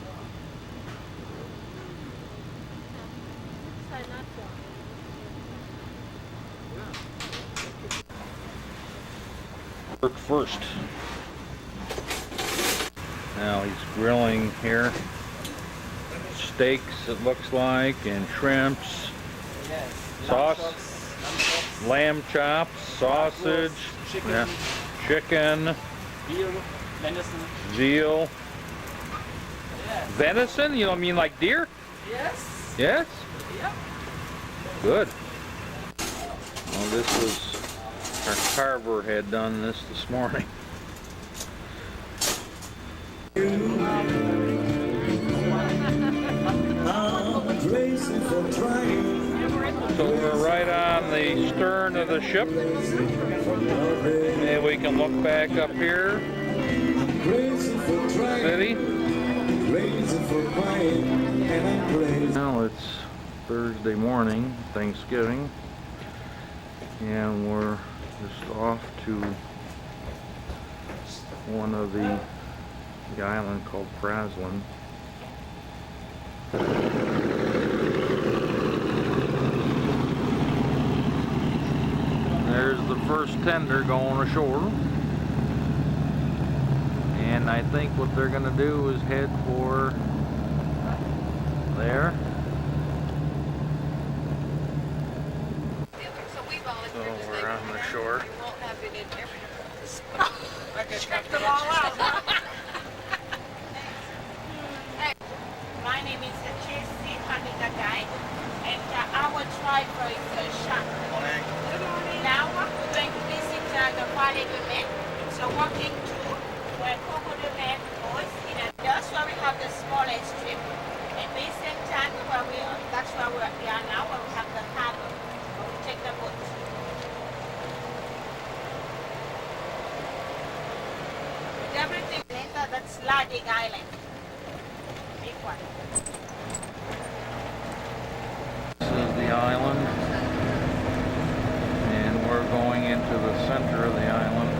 Work first. Now he's grilling here. Steaks, it looks like, and shrimps, sauce, lamb chops, sausage, chicken, veal, venison. You don't mean like deer? Yes. Yes. Yep. Good. Well, this was our carver had done this morning. So we're right on the stern of the ship, and we can look back up here, city. Now it's Thursday morning, Thanksgiving, and we're just off to one of the island called Praslin. first tender going ashore. And I think what they're going to do is head for there. So we're on the shore. Check them all out. My name is J.C. Hamidadai, and our driver is Shah. Now we're going to visit the Valley de Mer. It's a walking tour where Coco de Mer goes. That's where we have the smallest strip. And Basin Tan, that's where we are now, where we have the harbor. We take the boat. With everything later, that's Lading Island. Big one. This is the island, and we're going into the center of the island.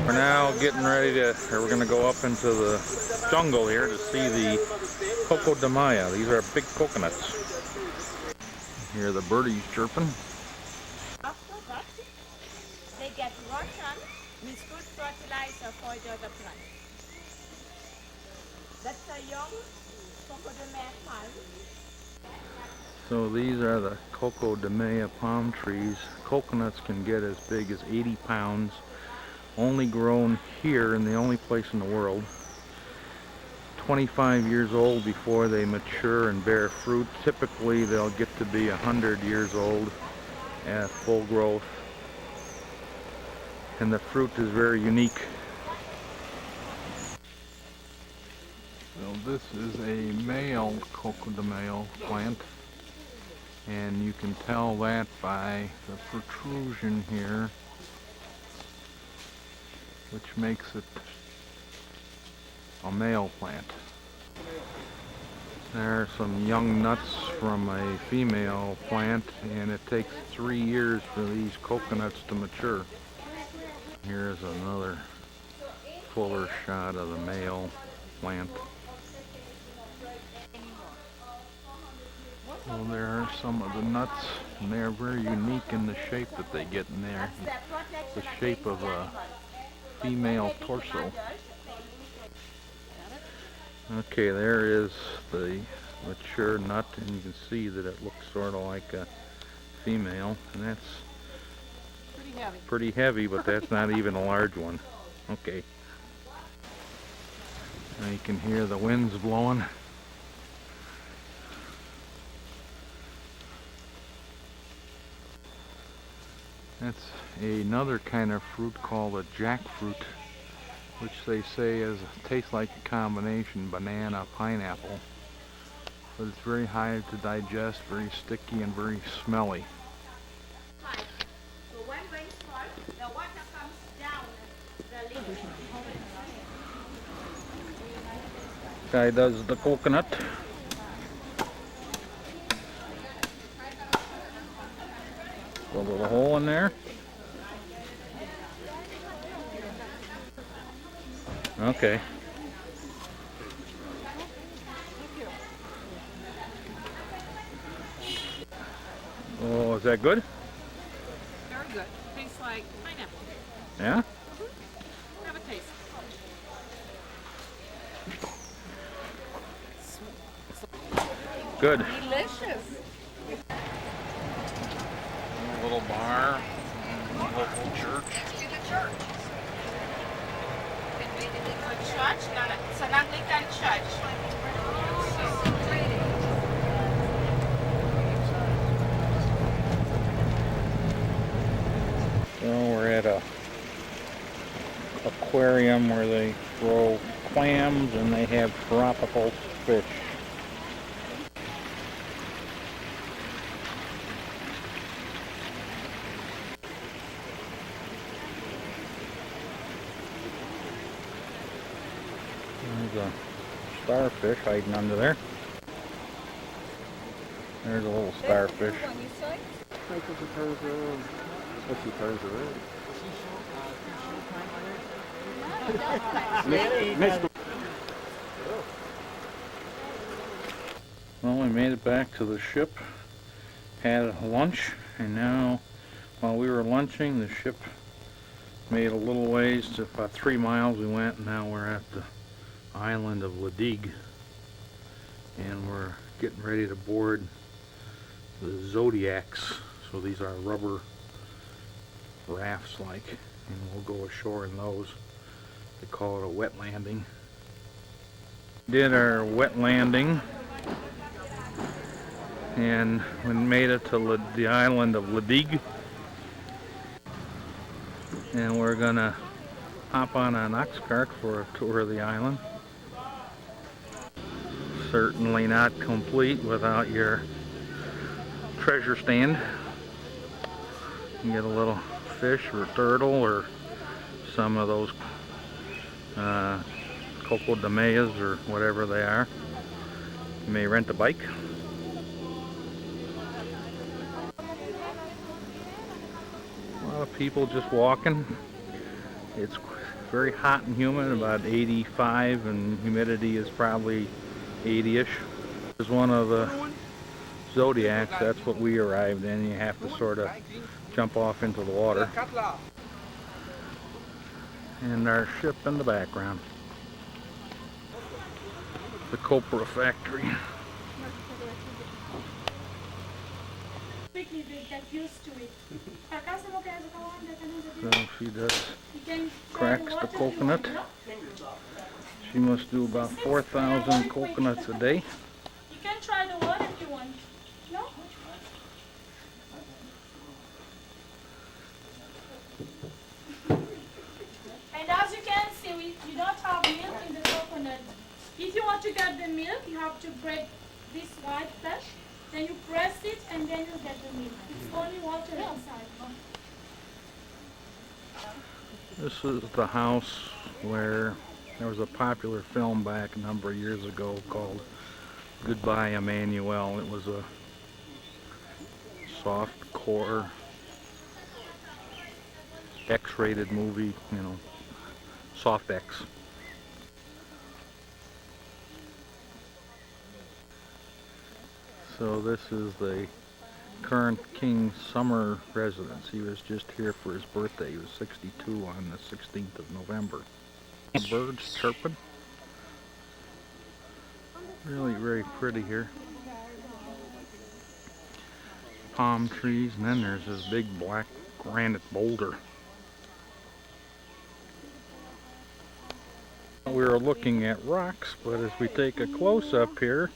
We're now getting ready to, we're going to go up into the jungle here to see the Coco de Maya. These are big coconuts. Hear the birdies chirping. After that, they get rotten with good fertilizer for the other plants. That's a young Coco de Mer palm. So these are the Coco de Maya palm trees. Coconuts can get as big as 80 pounds. Only grown here in the only place in the world. 25 years old before they mature and bear fruit. Typically they'll get to be 100 years old at full growth. And the fruit is very unique. So this is a male Coco de Mayo plant. And you can tell that by the protrusion here, which makes it a male plant. There are some young nuts from a female plant, and it takes 3 years for these coconuts to mature. Here's another fuller shot of the male plant. Well, there are some of the nuts, and they're very unique in the shape that they get in there. The shape of a female torso. Okay, there is the mature nut, and you can see that it looks sort of like a female, and that's pretty heavy, but that's not even a large one. Okay. Now you can hear the winds blowing. That's another kind of fruit called a jackfruit, which they say tastes like a combination banana pineapple, but it's very hard to digest, very sticky, and very smelly. So when rains fall, the water comes down the leaves. Guy does the coconut. A little hole in there. Okay. Oh, is that good? Very good. Tastes like pineapple. Yeah? Have a taste. Good. Delicious. Little bar, local church. To the church. A church? No, it's an Anglican church. So we're at a aquarium where they grow clams and they have tropical fish. There's a starfish hiding under there. There's a little starfish. Well, we made it back to the ship, had lunch, and now While we were lunching, the ship made a little ways to about 3 miles we went, and now we're at the island of Ladigue, and we're getting ready to board the Zodiacs. So these are rubber rafts like, and we'll go ashore in those. They call it a wet landing. Did our wet landing and we made it to the island of Ladigue, and we're gonna hop on an ox cart for a tour of the island. Certainly not complete without your treasure stand. You can get a little fish or turtle or some of those coco de mayas or whatever they are. You may rent a bike. A lot of people just walking. It's very hot and humid, about 85, and humidity is probably 80-ish. There's one of the Zodiacs. That's what we arrived in. You have to sort of jump off into the water. And our ship in the background. The copra factory. Quickly they get used to it. So she just cracks the coconut. She must do about 4,000 coconuts a day. You can try the water if you want. No? And as you can see, you don't have milk in the coconut. If you want to get the milk, you have to break this white flesh. Then you press it, and then you get the milk. It's only water inside. This is the house where there was a popular film back a number of years ago called Goodbye Emmanuel. It was a soft-core, X-rated movie, you know, soft X. So this is the current king's summer residence. He was just here for his birthday. He was 62 on the 16th of November. Birds chirping. Really very pretty here. Palm trees, and then there's this big black granite boulder. We were looking at rocks, but as we take a close-up here,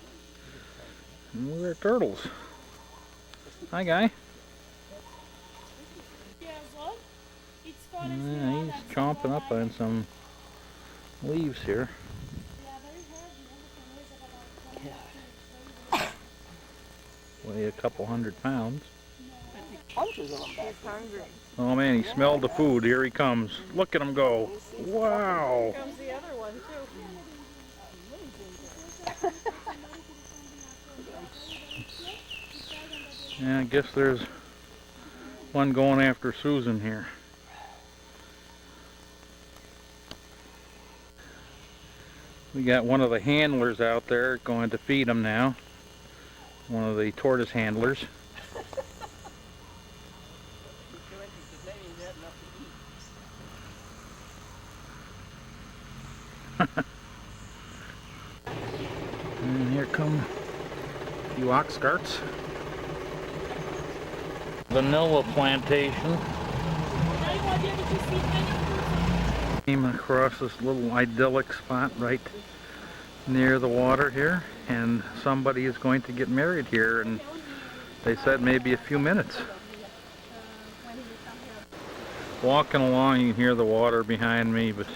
they're turtles. Hi, guy. Yeah, he's chomping up on some leaves here. Weigh a couple 100 pounds. Oh man, he smelled the food. Here he comes. Look at him go. Wow. Here comes the other one too. Yeah, I guess there's one going after Susan here. We got one of the handlers out there going to feed them now. One of the tortoise handlers. And here come a few ox carts. Vanilla plantation. Came across this little idyllic spot right near the water here, and somebody is going to get married here, and they said maybe a few minutes. Walking along, you can hear the water behind me, but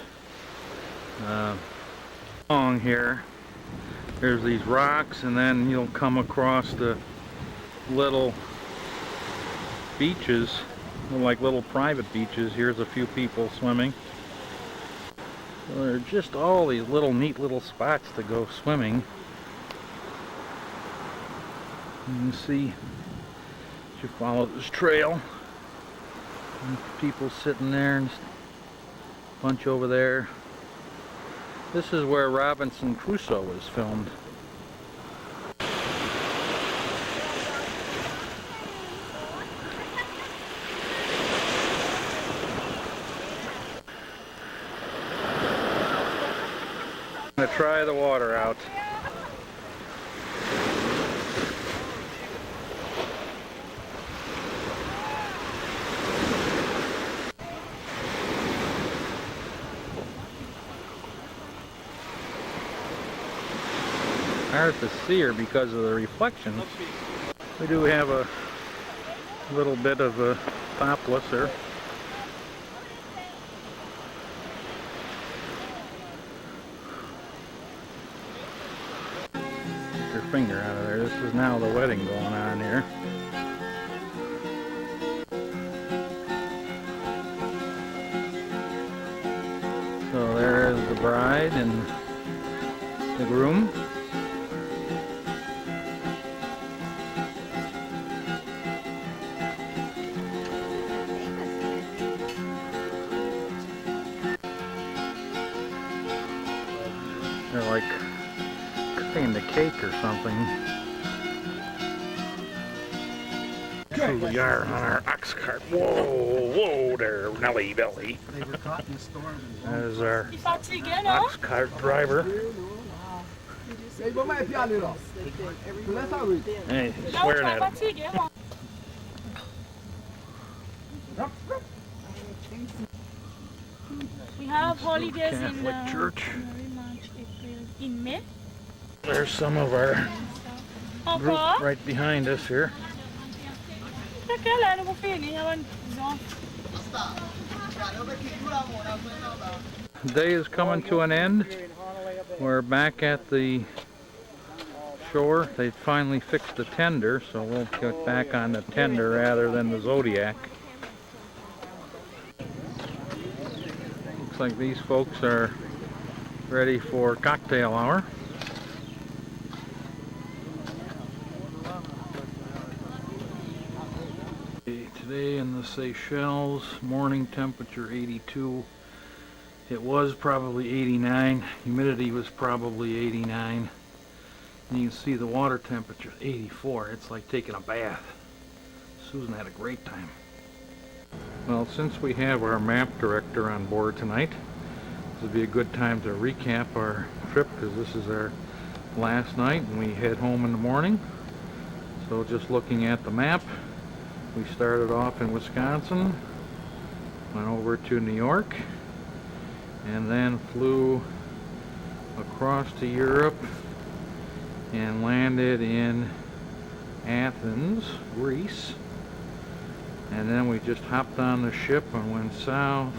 along here there's these rocks, and then you'll come across the little beaches, like little private beaches. Here's a few people swimming. So there are just all these little neat little spots to go swimming. You can see as you follow this trail, and people sitting there and a bunch over there. This is where Robinson Crusoe was filmed. Gonna try the water out. Hard to see her because of the reflections. We do have a little bit of a topless here. Get your finger out of there. This is now the wedding going on here. So there is the bride and the groom. They're like cutting the cake or something. Here we are on our ox cart. Whoa, whoa there, Nelly Belly. They were caught in a storm. That is our ox cart driver. Hey, he's swearing at him. We have holidays in Church. in May. There's some of our group right behind us here. The day is coming to an end. We're back at the shore. They finally fixed the tender, so we'll get back on the tender rather than the Zodiac. Looks like these folks are ready for cocktail hour. Today in the Seychelles, morning temperature 82. It was probably 89. Humidity was probably 89. And you can see the water temperature 84. It's like taking a bath. Susan had a great time. Well, since we have our map director on board tonight, this would be a good time to recap our trip because this is our last night and we head home in the morning. So just looking at the map, we started off in Wisconsin, went over to New York, and then flew across to Europe and landed in Athens, Greece. And then we just hopped on the ship and went south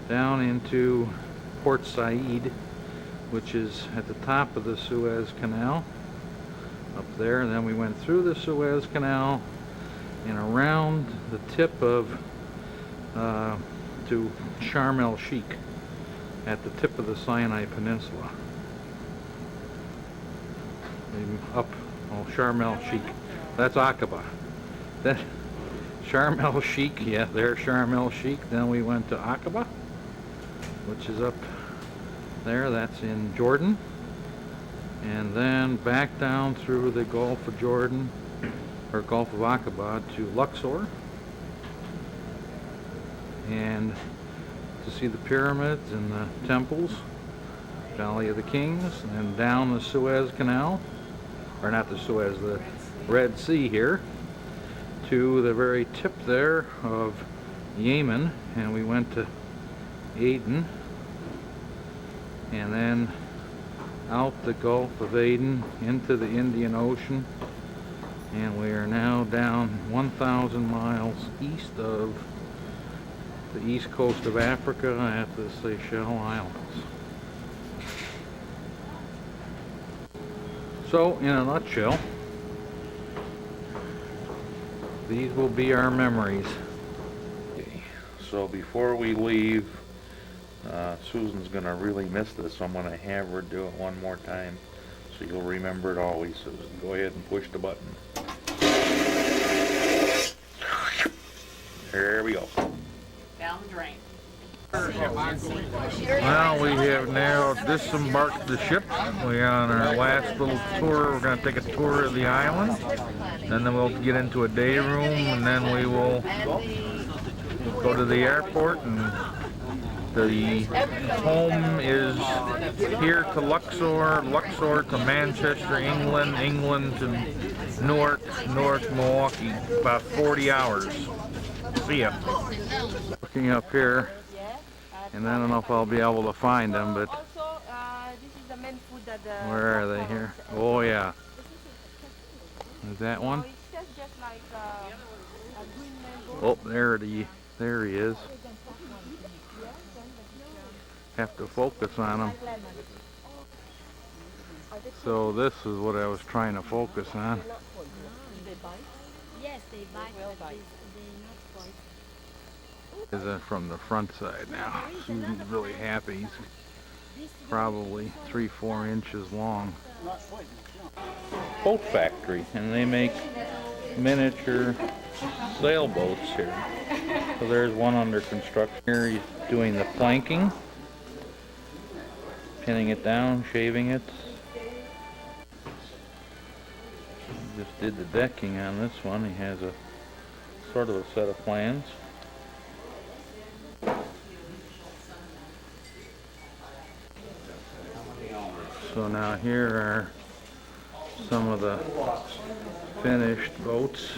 down into Port Said, which is at the top of the Suez Canal up there. And then we went through the Suez Canal and around the tip of to Sharm el-Sheikh at the tip of the Sinai Peninsula. Maybe up, oh, Sharm el-Sheikh. That's Aqaba. Then Sharm el-Sheikh, yeah, there's Sharm el-Sheikh. Then we went to Aqaba, which is up there. That's in Jordan. And then back down through the Gulf of Jordan, or Gulf of Aqaba, to Luxor. And to see the pyramids and the temples, Valley of the Kings, and then down the Suez Canal, or not the Suez, the Red Sea here, to the very tip there of Yemen, and we went to Aden, and then out the Gulf of Aden into the Indian Ocean, and we are now down 1,000 miles east of the east coast of Africa at the Seychelles Islands. So, in a nutshell, these will be our memories. Okay. So before we leave, Susan's going to really miss this, so I'm going to have her do it one more time so you'll remember it always. Susan, go ahead and push the button. There we go. Down the drain. Well, we have now disembarked the ship. We're on our last little tour. We're going to take a tour of the island, and then we'll get into a day room, and then we will go to the airport and The home is here to Luxor, Luxor to Manchester, England, England to Newark, Newark, Milwaukee. About 40 hours. See ya. Looking up here, and I don't know if I'll be able to find them, but where are they here? Oh yeah. Is that one? Oh, there he is. Have to focus on him. So this is what I was trying to focus on. Yes, they bite, but they're not quite. Is from the front side now. Susan's really happy. He's probably 3-4 inches long. Boat factory, and they make miniature sailboats here. So there's one under construction here. He's doing the planking, pinning it down, shaving it. He just did the decking on this one. He has a sort of a set of plans. So now here are some of the finished boats.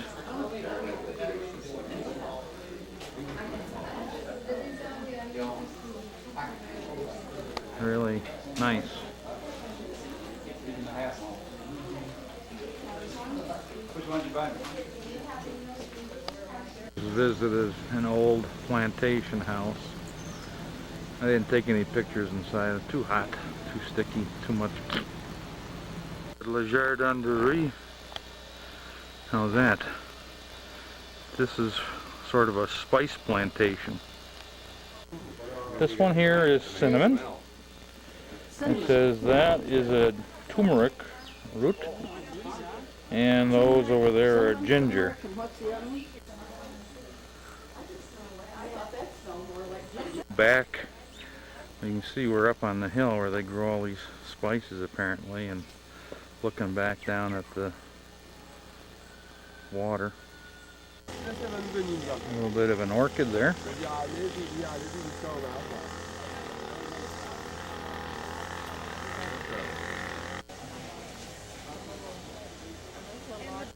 Really nice. Visited an old plantation house. I didn't take any pictures inside. It's too hot, too sticky, too much. Le Jardin de Riz. How's that? This is sort of a spice plantation. This one here is cinnamon. It says that is a turmeric root, and those over there are ginger. Back, you can see we're up on the hill where they grow all these spices apparently, and looking back down at the water. A little bit of an orchid there.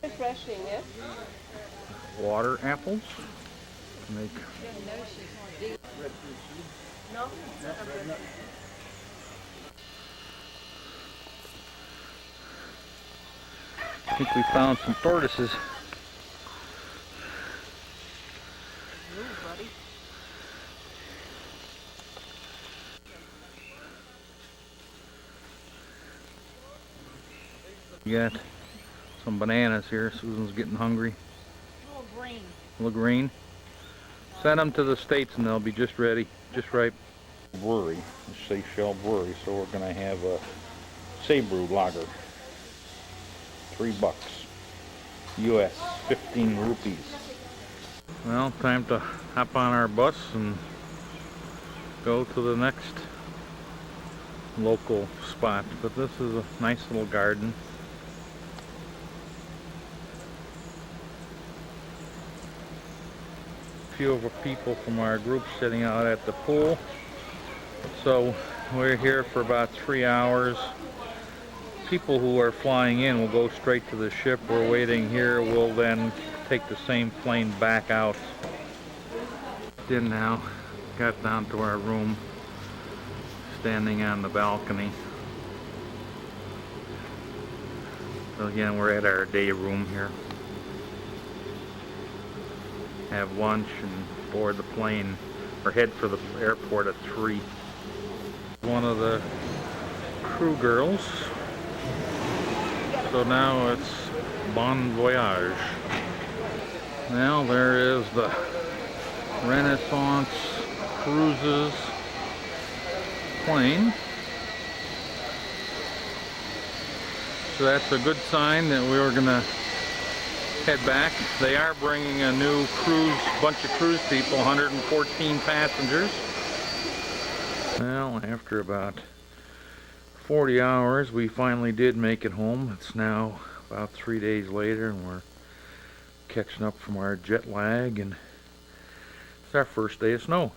Refreshing, yes? Water apples. Make I think we found some tortoises. We got some bananas here. Susan's getting hungry. A little green. A little green. Send them to the States and they'll be just ready, just ripe. Brewery, the Seychelles brewery, so we're going to have a Sabrew lager. $3 US, 15 rupees. Well, time to hop on our bus and go to the next local spot. But this is a nice little garden. A few of the people from our group sitting out at the pool. So we're here for about 3 hours. People who are flying in will go straight to the ship. We're waiting here. We'll then take the same plane back out. In now, got down to our room, standing on the balcony. So again, we're at our day room here. Have lunch and board the plane, or head for the airport at 3. One of the crew girls. So now it's bon voyage. Now there is the Renaissance Cruises plane. So that's a good sign that we were gonna head back. They are bringing a new cruise, bunch of cruise people, 114 passengers. Well, after about 40 hours, we finally did make it home. It's now about 3 days later, and we're catching up from our jet lag, and it's our first day of snow.